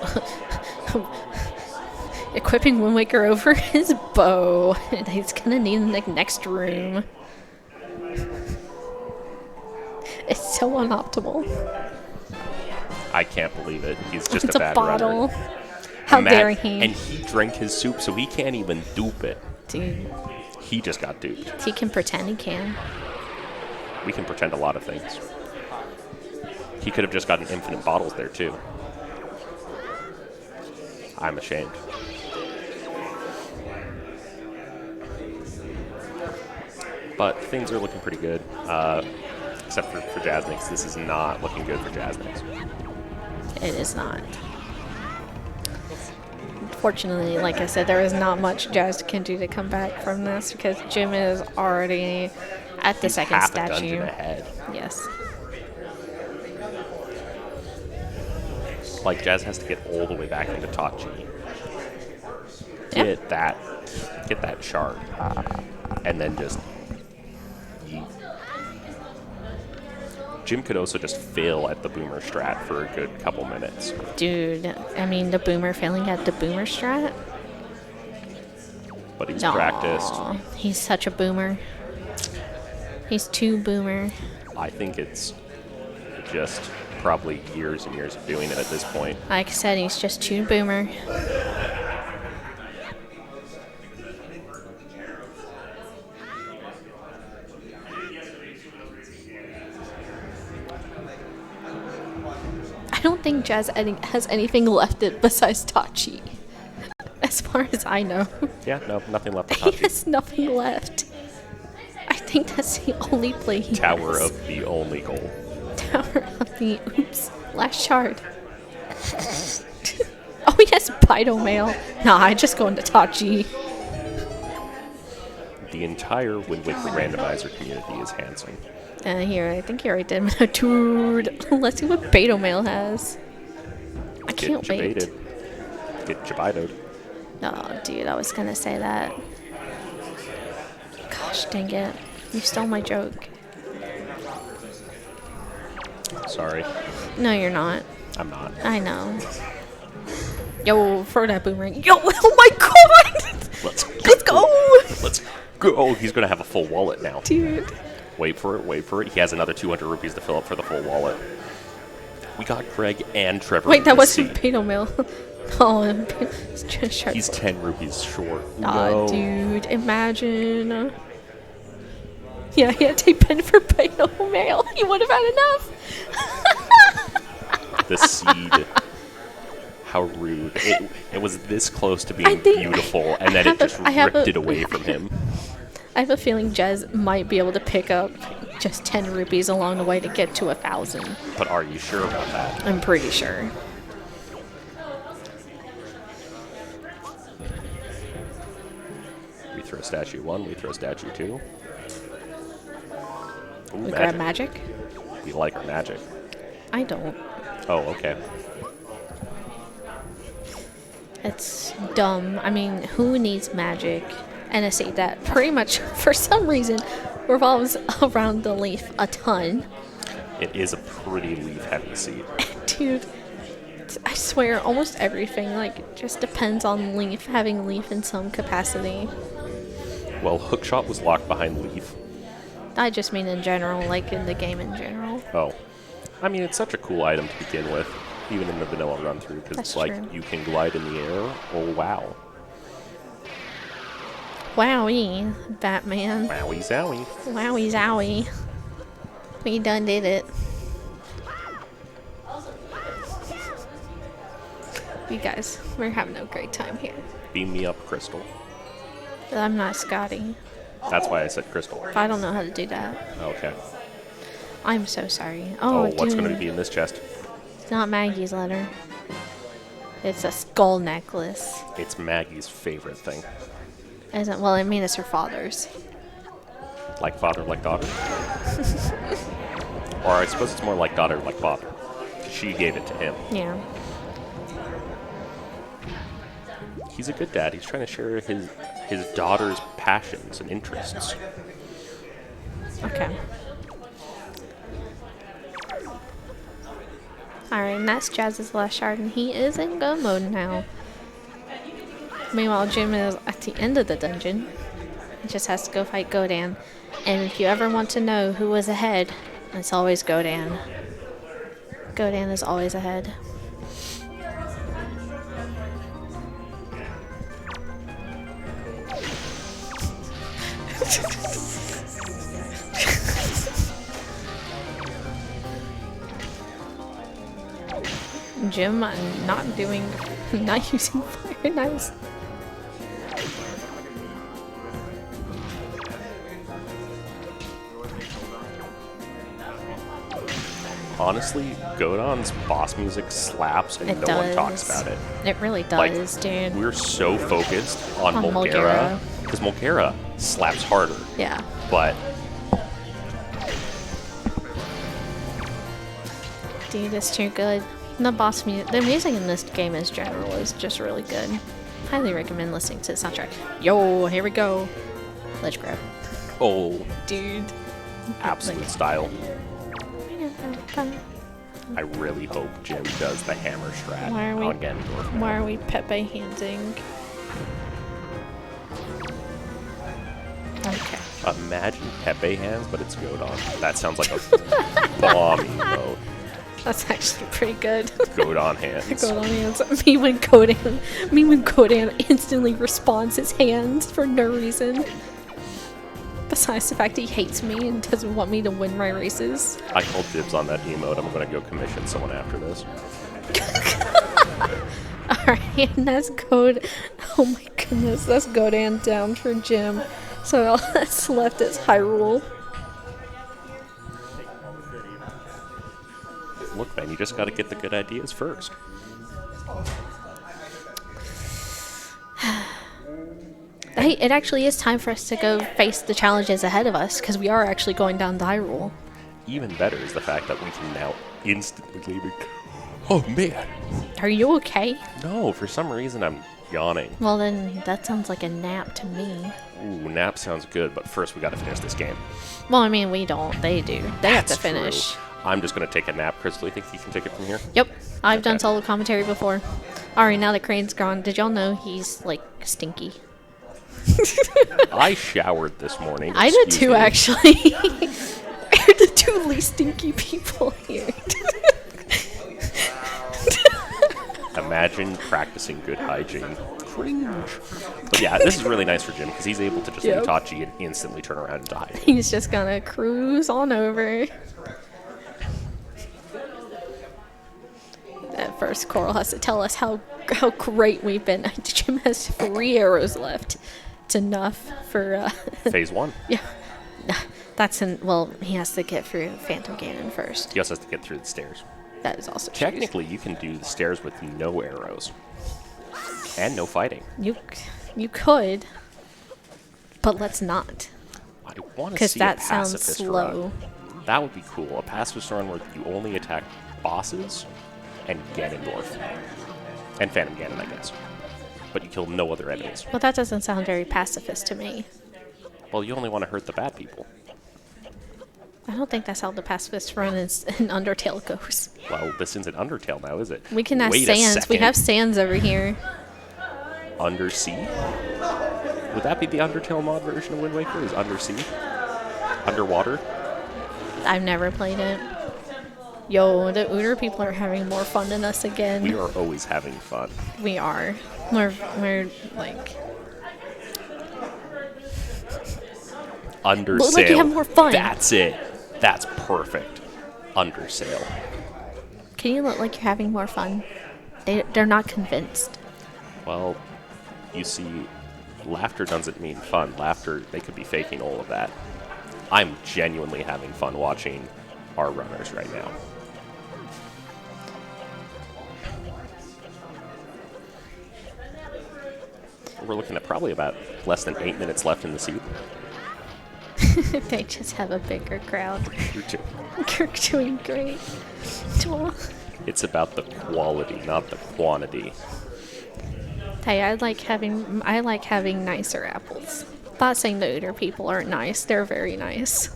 equipping Wind Waker over his bow. And he's gonna need in the next room. It's so unoptimal. I can't believe it. He's just It's a a bad bottle. runner. How dare he? And he drank his soup, so he can't even dupe it. Dude, He just got duped. he can pretend he can. We can pretend a lot of things. He could have just gotten infinite bottles there, too. I'm ashamed. But things are looking pretty good. Except for Jasnix. This is not looking good for Jasnix. It is not. Fortunately, like I said, there is not much Jazz can do to come back from this because Jim is already at the He's second half a statue. dungeon ahead. Yes. Like, Jazz has to get all the way back into Tachi. Yep. Get that shard. And then just yeet. Jim could also just fail at the boomer strat for a good couple minutes. Dude, I mean, the boomer failing at the boomer strat? But he's Aw, practiced. He's such a boomer. He's too boomer. I think it's just probably years and years of doing it at this point. Like I said, he's just too boomer. I don't think Jazz has anything left it besides Tachi. As far as I know. Yeah, no, nothing left to He Tachi. has nothing left. I think that's the only play he Tower has. of the only goal. Tower of the oops. Last shard. Oh, he has Mail. Nah, I just go into Tachi. The entire Wind Waker randomizer community is handsome. Here, I think you already did. Dude, let's see what Mail has. I can't wait. Get jabaidoed. Oh, dude, I was gonna say that. Gosh, dang it. You stole my joke. Sorry, No, you're not. I'm not. I know. Yo, throw that boomerang. Yo, oh my god! Let's go. Let's go! Let's go. Oh, he's going to have a full wallet now. Dude. Wait for it, wait for it. He has another 200 rupees to fill up for the full wallet. We got Greg and Trevor. Wait, that in this wasn't seat. Mail. Oh, it's just sharp. He's 10 rupees short. Aw, No. dude, imagine. Yeah, he had to take pen for Mail. He would have had enough. The seed. How rude. It was this close to I being think- beautiful, and then I it have just a- I have ripped a- it away from him. I have a feeling Jez might be able to pick up just 10 rupees along the way to get to 1,000. But are you sure about that? I'm pretty sure. We throw statue 1, we throw statue 2. Ooh, We grab magic? We like our magic. I don't. Oh, okay. It's dumb. I mean, who needs magic? And I say that pretty much, for some reason, revolves around the leaf a ton. It is a pretty leaf-heavy seed. Dude, I swear, almost everything, like, just depends on leaf, having leaf in some capacity. Well, Hookshot was locked behind leaf. I just mean in general, like in the game in general. Oh. I mean, it's such a cool item to begin with, even in the vanilla run through, because it's like true. you can glide in the air. Oh wow! Wowie, Batman. Wowie zowie! Wowie zowie. We done did it. You guys, we're having a great time here. Beam me up, Crystal. I'm not Scotty. That's why I said Crystal. I don't know how to do that. Okay. I'm so sorry. Oh, Oh, what's dude. going to be in this chest? It's not Maggie's letter. It's a skull necklace. It's Maggie's favorite thing. Isn't well, I mean it's her father's. Like father, like daughter. Or I suppose it's more like daughter, like father. She gave it to him. Yeah. He's a good dad. He's trying to share his daughter's passions and interests. Okay. Alright, and that's Jazz's last shard, and he is in go mode now. Meanwhile, Jim is at the end of the dungeon. He just has to go fight Godan. And if you ever want to know who was ahead, it's always Godan. Godan is always ahead. Jim, not using fire knives. Honestly, Godon's boss music slaps and It no does. one talks about it. It really Like, does, dude. We're so focused on On Mulgara, Mulgara. because Mulgara slaps harder, Yeah. but Dude, it's too good. The music in this game in general is just really good. Highly recommend listening to the soundtrack. Yo, here we go. Ledge grab. oh, Dude. absolute style. I really hope Jim does the hammer strat Why are we- on Ganondorf. Why are we Pepe handing? Okay. Imagine Pepe hands, but it's Godon. That sounds like a bomb emote. That's actually pretty good. Godon hands. Godan hands. Me when Godan instantly responds his hands for no reason. Besides the fact he hates me and doesn't want me to win my races. I called dibs on that emote. I'm going to go commission someone after this. Alright, and that's Godan. Oh my goodness, that's Godan down for Jim. So all that's left is Hyrule. Look, man, you just got to get the good ideas first. Hey, it actually is time for us to go face the challenges ahead of us, because we are actually going down to Hyrule. Even better is the fact that we can now instantly leave it. Oh, man. Are you okay? No, for some reason I'm yawning. Well then, that sounds like a nap to me. Ooh, nap sounds good, but first we got to finish this game. Well, I mean, we don't. They do. They have to That's true. finish. I'm just going to take a nap. Crystal, you think you can take it from here? Yep, I've done Okay. solo commentary before. Alright, now that Crane's gone, did y'all know he's, like, stinky? I showered this morning. I did excuse too, me. actually. We're the two least stinky people here. Imagine practicing good hygiene. Cringe. But yeah, this is really nice for Jim because he's able to just Yep. Itachi and instantly turn around and die. He's just gonna cruise on over. At first, Coral has to tell us how great we've been. Jim has 3 arrows left. It's enough for, Phase 1. yeah. That's well, he has to get through Phantom Ganon first. He also has to get through the stairs. That is also true. Technically, you can do the stairs with no arrows. And no fighting. You could, but let's not. I want to Because see that a sounds pacifist slow. run. That would be cool. A pacifist run where you only attack bosses and Ganondorf. And Phantom Ganon, I guess. But you kill no other enemies. Well, that doesn't sound very pacifist to me. Well, you only want to hurt the bad people. I don't think that's how the pacifist run in Undertale goes. Well, this isn't Undertale now, is it? We can have Wait a Sans. We second. have Sans over here. Undersea? Would that be the Undertale mod version of Wind Waker? Is Undersea? Underwater? I've never played it. Yo, the Uter people are having more fun than us again. We are always having fun. We are. We're like... Undersale. Look like you have more fun. That's it. That's perfect. Undersale. Can you look like you're having more fun? They're not convinced. Well, you see, laughter doesn't mean fun. Laughter, they could be faking all of that. I'm genuinely having fun watching our runners right now. We're looking at probably about less than 8 minutes left in the seat. They just have a bigger crowd. You're too. You're doing great. Aw. It's about the quality, not the quantity. Hey, I like having nicer apples. Not saying the Uter people aren't nice. They're very nice.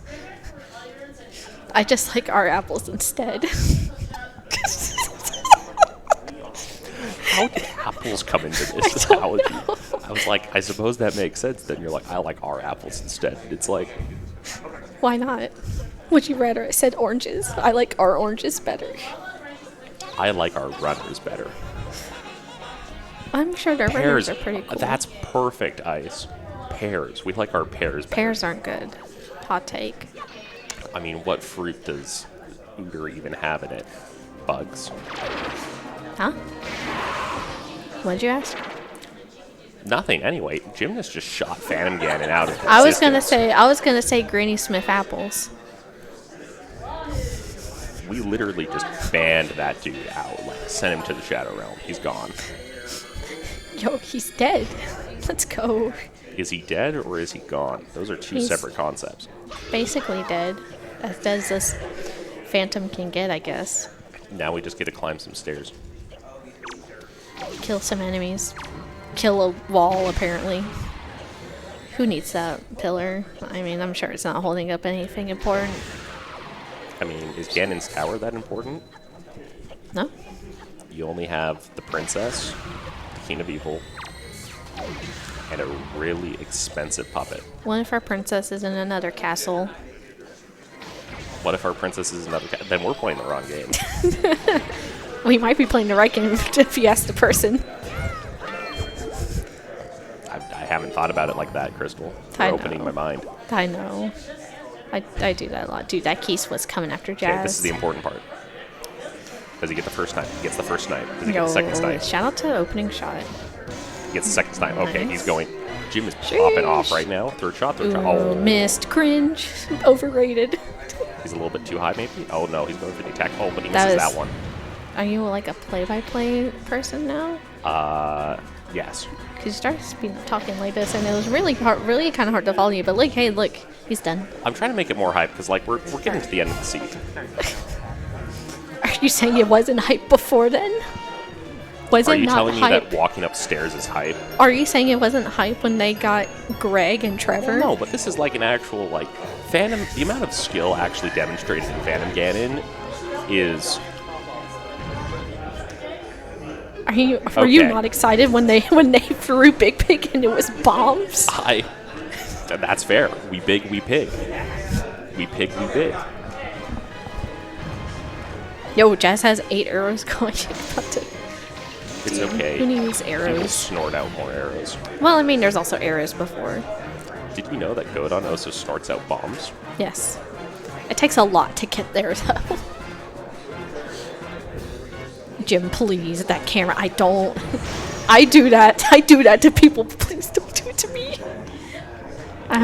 I just like our apples instead. How did apples come into this analogy? I was like, I suppose that makes sense. Then you're like, I like our apples instead. It's like, Why not? Would you rather I said oranges? I like our oranges better. I like our runners better. I'm sure their runners are pretty cool. That's perfect, Ice. Pears. We like our pears better. Pears aren't good. Hot take. I mean, what fruit does Uter even have in it? Bugs. Huh? What'd you ask? Nothing. Anyway, Gymnast just shot Phantom Ganon out of I was gonna existence. say Granny Smith apples. We literally just banned that dude out. Like, sent him to the Shadow Realm. He's gone. Yo, he's dead. Let's go. Is he dead or is he gone? Those are two He's- separate concepts. Basically dead. As dead as this phantom can get, I guess. Now we just get to climb some stairs. Kill some enemies. Kill a wall, apparently. Who needs that pillar? I mean, I'm sure it's not holding up anything important. I mean, is Ganon's tower that important? No? You only have the princess, the King of Evil, and a really expensive puppet. What if our princess is in another castle? What if our princess is another then we're playing the wrong game. We might be playing the right game if you ask the person. I haven't thought about it like that, Crystal. I You're opening know. my mind. I know. I do that a lot. Dude, that Keese was coming after Jazz. Okay, this is the important part. Does he get the first snipe? He gets the first snipe. Does he get the second snipe? Shout out to opening shot. He gets the second snipe. Okay, Nice. he's going. Jim is popping off Sheesh. right now. Third shot, third shot. Ooh, Oh, missed. Cringe. Overrated. he's a little bit too high, maybe? Oh, no, he's going for the attack. Oh, but he That misses is- that one. Are you like a play-by-play person now? Yes. Because you started talking like this, and it was really hard, really kind of hard to follow you. But like, hey, look, he's done. I'm trying to make it more hype because, like, we're getting to the end of the season. Are you saying it wasn't hype before then? Was Are it you not telling me hype? that walking upstairs is hype? Are you saying it wasn't hype when they got Greg and Trevor? No, but this is like an actual, like, Phantom. The amount of skill actually demonstrated in Phantom Ganon is. Were you Okay. not excited when they threw Big Pig and it was bombs? That's fair. We big, we pig. We pig, we big. Yo, Jazz has 8 arrows going. About to, It's okay. who needs He will arrows? snort out more arrows. Well, I mean, there's also arrows before. Did you know that Godon also snorts out bombs? Yes. It takes a lot to get there, though. Jim, please, that camera. I don't. I do that. I do that to people. Please don't do it to me.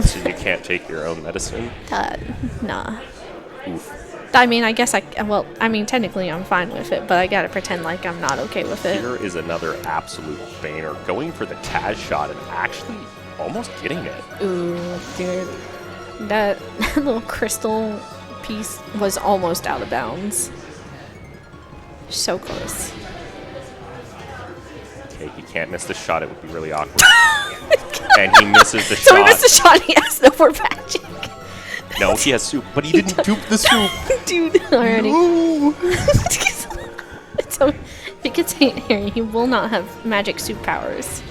So you can't take your own medicine? Nah. Oof. I mean, I guess technically I'm fine with it, but I gotta pretend like I'm not okay with it. Here is another absolute banger. Going for the Taz shot and actually almost getting it. Ooh, dude. That little crystal piece was almost out of bounds. So close. Okay, he can't miss the shot. It would be really awkward. And he misses the So shot. he missed the shot. He has no more magic. No, he has soup, but he didn't dupe the soup. Dude, already. No. So if he gets hit here, he will not have magic suit powers.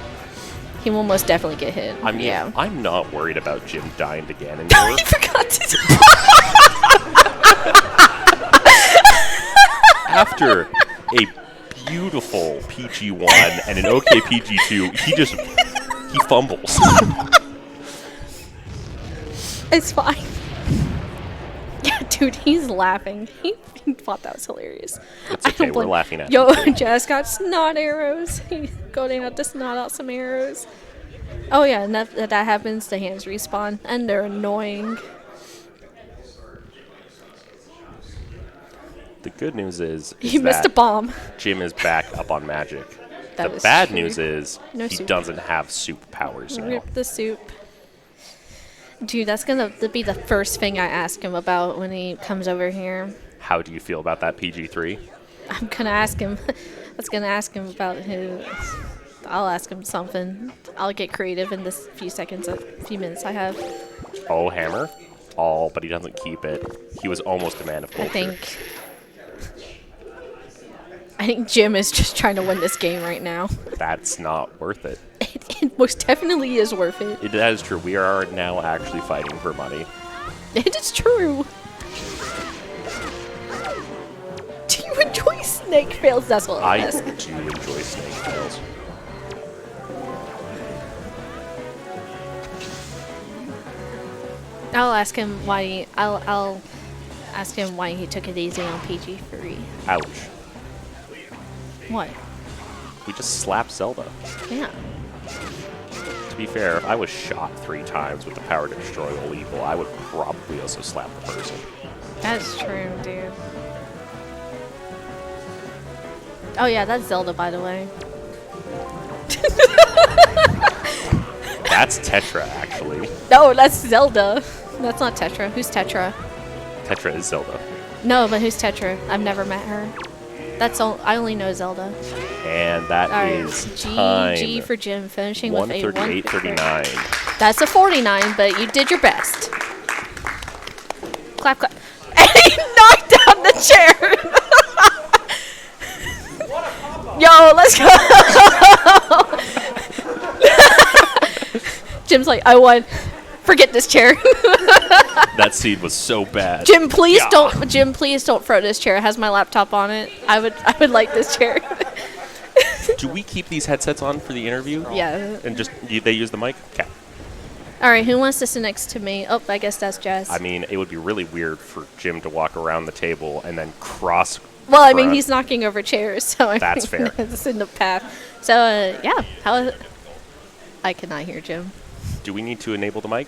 He will most definitely get hit. I mean, yeah. I'm not worried about Jim dying again I anymore. forgot to. after a beautiful PG1 and an okay PG2, he fumbles. It's fine. Yeah, dude, he's laughing. He thought that was hilarious. It's okay, we're laughing at Yo, him. Jazz got snot arrows. He's going out to snot out some arrows. Oh yeah, and that happens, the hands respawn, and they're annoying. The good news is He missed a that bomb. Jim is back up on magic. That The is bad true. news is No he soup. doesn't have soup powers now. Rip the soup. Dude, that's gonna be the first thing I ask him about when he comes over here. How do you feel about that PG3? I'm gonna ask him. I was gonna ask him about his. I'll ask him something. I'll get creative in this few minutes I have. Oh, hammer. Oh, but he doesn't keep it. He was almost a man of culture. I think Jim is just trying to win this game right now. That's not worth it. It most definitely is worth it. That is true. We are now actually fighting for money. It is true. Do you enjoy snake fails? That's what I I ask. do enjoy snake tails. I'll ask him why. I'll ask him why he took it easy on PG3. Ouch. What? We just slapped Zelda. Yeah. To be fair, if I was shot 3 times with the power to destroy all evil, I would probably also slap the person. That's true, dude. Oh yeah, that's Zelda, by the way. That's Tetra, actually. No, that's Zelda. That's not Tetra. Who's Tetra? Tetra is Zelda. No, but who's Tetra? I've never met her. That's all. I only know Zelda. And that All right, is time. G for Jim, finishing with a 138.39. That's a 49, but you did your best. Clap, clap. And he knocked down the chair. Yo, let's go. Jim's like, I won. Forget this chair. That seed was so bad. Jim, please Yeah. don't. Jim, please don't throw this chair. It has my laptop on it. I would like this chair. Do we keep these headsets on for the interview? Yeah. And just they use the mic? Okay. All right, who wants to sit next to me? Oh, I guess that's Jazz. I mean, it would be really weird for Jim to walk around the table and then cross. Well, I mean, front. he's knocking over chairs, so I That's mean, fair. it's in the path. So, yeah. How? I cannot hear Jim. Do we need to enable the mic?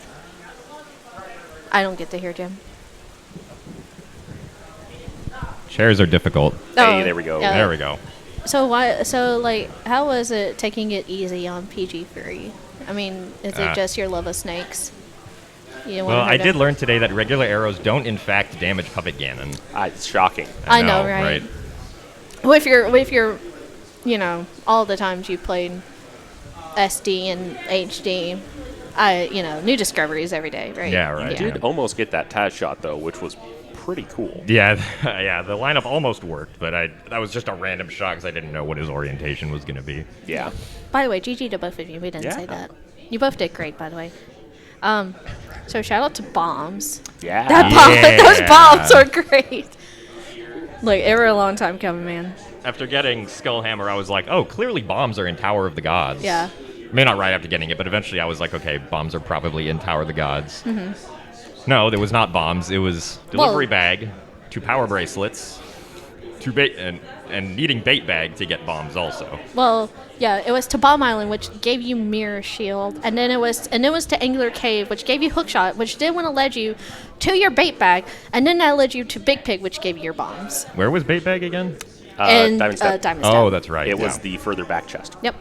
I don't get to hear Jim. Chairs are difficult. Hey, there we go. yeah. There we go. So why? So like, how was it taking it easy on PG3? I mean, is it just your love of snakes? You don't Well, wanna I hurt did him? learn today that regular arrows don't, in fact, damage Puppet Ganon. It's shocking. I know, right? With your, you know, all the times you played SD and HD, new discoveries every day, right? Yeah, right. I did almost get that Taz shot, though, which was pretty cool. Yeah, yeah. The lineup almost worked, but that was just a random shot because I didn't know what his orientation was going to be. Yeah. By the way, GG to both of you. We didn't say Yeah. that. You both did great, by the way. So shout out to bombs. Yeah. Those bombs are great. Like, they were a long time coming, man. After getting Skullhammer, I was like, oh, clearly bombs are in Tower of the Gods. Yeah. I mean, not right after getting it, but eventually I was like, okay, bombs are probably in Tower of the Gods. Mm-hmm. No, there was not bombs. It was delivery Well- bag, 2 power bracelets, 2 bait, and needing bait bag to get bombs also. Well, yeah, it was to Bomb Island, which gave you Mirror Shield, and then it was to Angler Cave, which gave you Hookshot, which then would have led you to your bait bag, and then that led you to Big Pig, which gave you your bombs. Where was bait bag again? And Diamond Step. Diamond Step. Oh, that's right. It yeah. was the further back chest. Yep.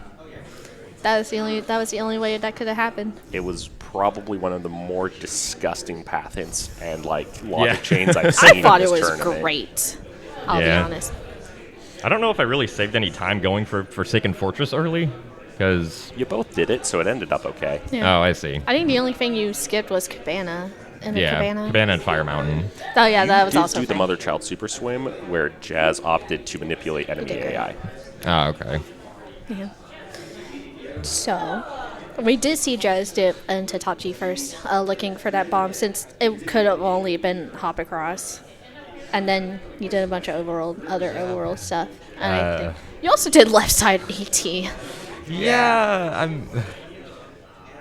That was the only way that could have happened. It was probably one of the more disgusting path hints and logic Yeah. chains I've seen I thought in it this was tournament. great. I'll be Yeah. honest. I don't know if I really saved any time going for Forsaken Fortress early, because... You both did it, so it ended up okay. Yeah. Oh, I see. I think the only thing you skipped was Cabana. Yeah, Cabana and Fire Mountain. Oh yeah, that was You did also do the fun. Mother Child Super Swim, where Jazz opted to manipulate enemy did great. AI. Oh, okay. Yeah. So, we did see Jazz dip into Tachi first, looking for that bomb, since it could have only been hop across. And then you did a bunch of other overworld stuff. And I think you also did left side ET. Yeah,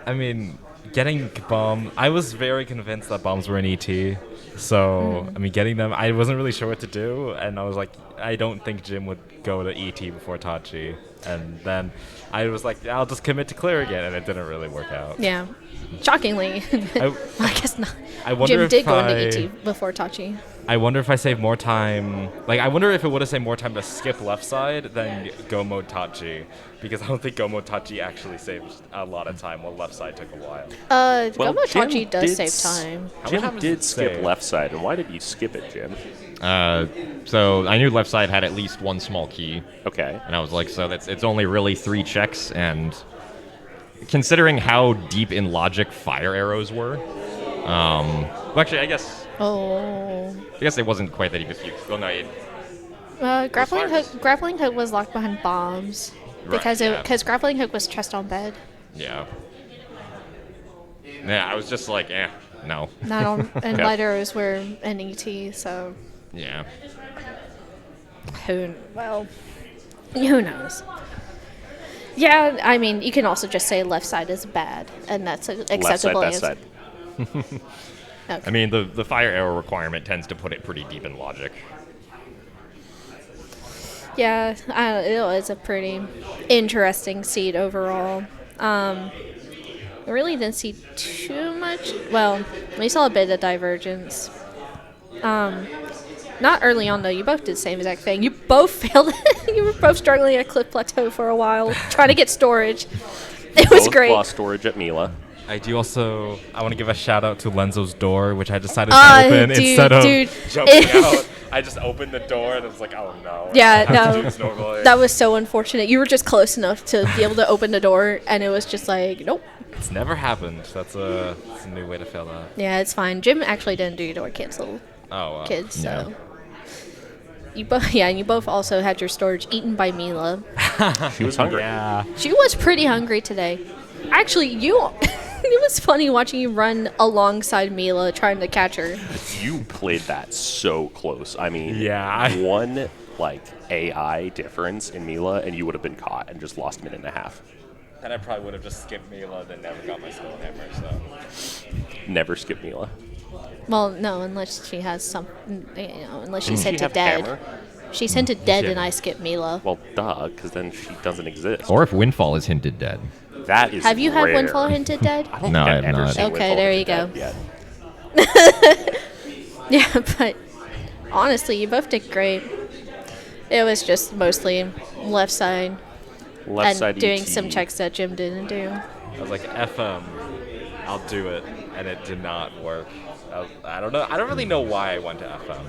I mean, getting bomb. I was very convinced that bombs were in ET. So I mean, getting them, I wasn't really sure what to do, and I was like, I don't think Jim would go to ET before Tachi. And then I was like, I'll just commit to clear again, and it didn't really work out. Yeah. Shockingly. I guess not. I wonder Jim if did go into ET before Tachi. I wonder if I saved more time. Like, I wonder if it would have saved more time to skip left side than go mode Tachi. Because I don't think go mode Tachi actually saved a lot of time, while left side took a while. Go mode Jim Tachi does did save time. Jim did skip save? left side, and why did you skip it, Jim? So I knew left side had at least one small key, Okay. and I was like, so it's only really 3 checks, and considering how deep in logic fire arrows were, well, actually, I guess it wasn't quite that deep. Well, no, Grappling hook was locked behind bombs because grappling hook was chest on bed. yeah. Yeah, I was just like, no. Not on, and light arrows were an ET, so Yeah. who knows? Yeah, I mean, you can also just say left side is bad, and that's an acceptable Left side, answer. best side. Okay. I mean, the fire arrow requirement tends to put it pretty deep in logic. Yeah, it was a pretty interesting seed overall. I really didn't see too much. Well, we saw a bit of divergence. Not early on though. You both did the same exact thing. You both failed. You were both struggling at Cliff Plateau for a while, trying to get storage. It was Both great. lost storage at Mila. I want to give a shout out to Lenzo's door, which I decided to open instead of jumping out. I just opened the door and it was like, oh no. Yeah, I have to do no, this normally. that was so unfortunate. You were just close enough to be able to open the door, and it was just like, nope. It's never happened. That's a new way to fail that. Yeah, it's fine. Jim actually didn't do your door cancel, Oh, kids. So no. you both, and you both also had your storage eaten by Mila. She was hungry. Yeah. She was pretty hungry today. Actually, it was funny watching you run alongside Mila trying to catch her. You played that so close. I mean, Yeah. one like AI difference in Mila, and you would have been caught and just lost a minute and a half. And I probably would have just skipped Mila, then never got my skull hammer, so. Never skip Mila. Well, no, unless she has some, unless she's Didn't she hinted have dead. hammer? She's hinted dead, Yeah. and I skip Mila. Well, duh, because then she doesn't exist. Or if Windfall is hinted dead. That is Have you had rare. Windfall hinted dead? I don't No, think I I've have ever not. seen Okay, Windfall there you hinted go. dead yet. Yeah, but honestly, you both did great. It was just mostly left side Left and side doing ET. some checks that Jim didn't do. I was like, FM, I'll do it, and it did not work. I don't know. I don't really know why I went to FM.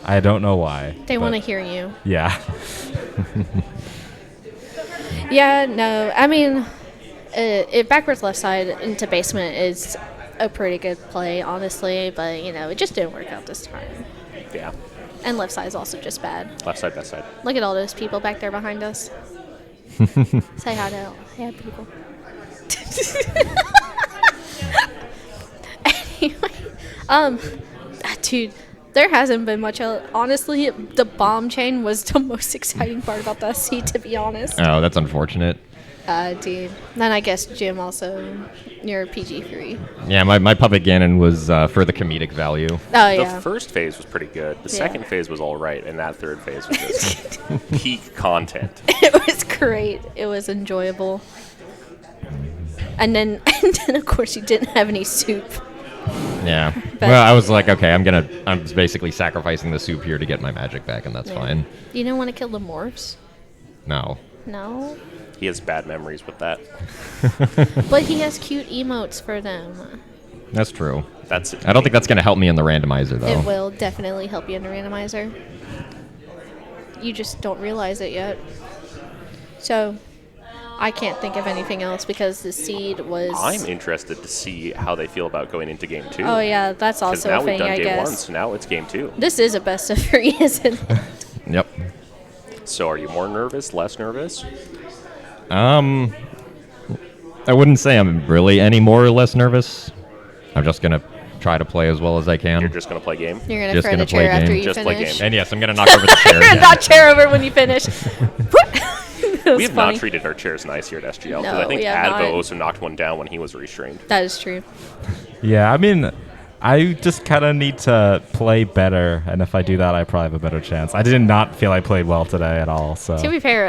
I don't know why. They want to but- hear you. Yeah. Yeah, no, I mean, backwards left side into basement is a pretty good play, honestly, but, it just didn't work out this time. Yeah. And left side is also just bad. Left side, best side. Look at all those people back there behind us. Say hi to people. Anyway, dude, there hasn't been much else. Honestly, the bomb chain was the most exciting part about that seed, to be honest. Oh, that's unfortunate. Dude. Then I guess Jim also, you're PG-3. Yeah, my puppet Ganon was for the comedic value. Oh, The yeah. first phase was pretty good. The Yeah. second phase was all right, and that third phase was just peak content. It was great. It was enjoyable. And then, of course, you didn't have any soup. Yeah. But- Well, I was like, okay, I'm basically sacrificing the soup here to get my magic back, and that's Yeah. fine. You don't want to kill the morphs? No. No? He has bad memories with that. But he has cute emotes for them. That's true. That's it. I don't think that's going to help me in the randomizer, though. It will definitely help you in the randomizer. You just don't realize it yet. So, I can't think of anything else because the seed was... I'm interested to see how they feel about going into game 2. Oh, yeah, that's Because also now a we've thing, done I game guess. 1, so now it's game 2. This is a best of 3, isn't it? Yep. So are you more nervous, less nervous? I wouldn't say I'm really any more or less nervous. I'm just gonna try to play as well as I can. You're just going to play game? You're gonna Just throw gonna the chair play after game. you Just play finish. game. And yes, I'm gonna knock over the chair. You're gonna again. knock chair over when you finish. We have not treated our chairs nice here at SGL. No, Because I think we have Advo not. also knocked one down when he was restrained. That is true. Yeah, I mean, I just kind of need to play better, and if I do that, I probably have a better chance. I did not feel I played well today at all. So To be fair,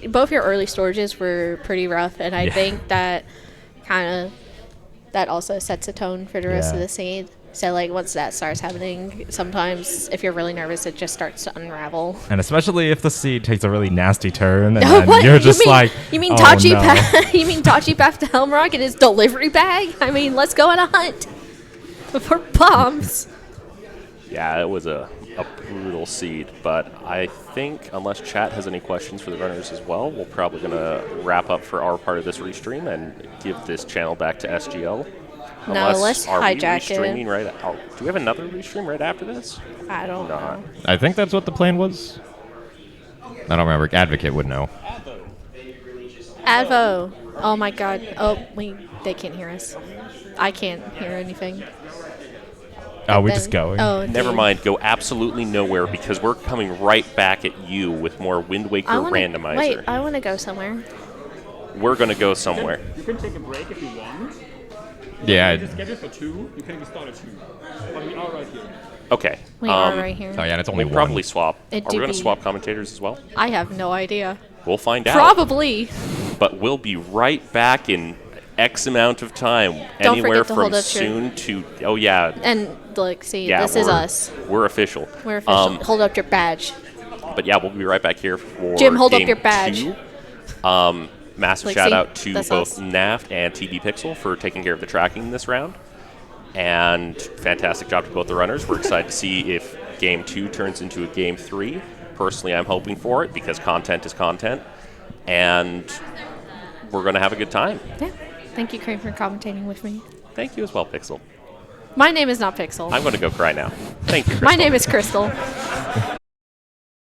both your early storages were pretty rough, and I Yeah. think that that also sets a tone for the rest of Yeah. the scene. So like once that starts happening, sometimes if you're really nervous, it just starts to unravel. and especially if the seed takes a really nasty turn, and Oh, then what? you're just You mean oh, Tachi no. Path? You mean Tachi Path to Helmrock and his delivery bag? I mean, let's go on a hunt for bombs. Yeah, it was a brutal seed, but I think unless chat has any questions for the runners as well, we're probably going to wrap up for our part of this restream and give this channel back to SGL. No, let's are hijack we restreaming it. right? Do we have another restream right after this? I don't Not. know. I think that's what the plan was. I don't remember. Advocate would know. Advo. Oh my god. Oh, they can't hear us. I can't hear anything. Oh, we're Then- just going. Oh, Never dang. mind. Go absolutely nowhere because we're coming right back at you with more Wind Waker Randomizer. Wait, I want to go somewhere. We're going to go somewhere. You can take a break if you want. Yeah. Just schedule for 2. You can even start at 2. But we are right here. Okay. We are right here. Oh yeah, and it's only We'll one. probably swap. It Are we do going to be- swap commentators as well? I have no idea. We'll find out. Probably. But we'll be right back in X amount of time. Don't Anywhere forget to from hold up your- soon to. Oh, yeah. And look, see, Yeah, this is we're- us. We're official. We're official. Hold up your badge. But yeah, we'll be right back here for Jim, hold up game your badge. 2. Massive Like, shout see? out to That's both us. Naft and TB Pixel for taking care of the tracking this round. And fantastic job to both the runners. We're excited to see if game 2 turns into a game 3. Personally, I'm hoping for it because content is content. And we're going to have a good time. Yeah. Thank you, Crane, for commentating with me. Thank you as well, Pixel. My name is not Pixel. I'm going to go cry now. Thank you, My Crystal. name is Crystal.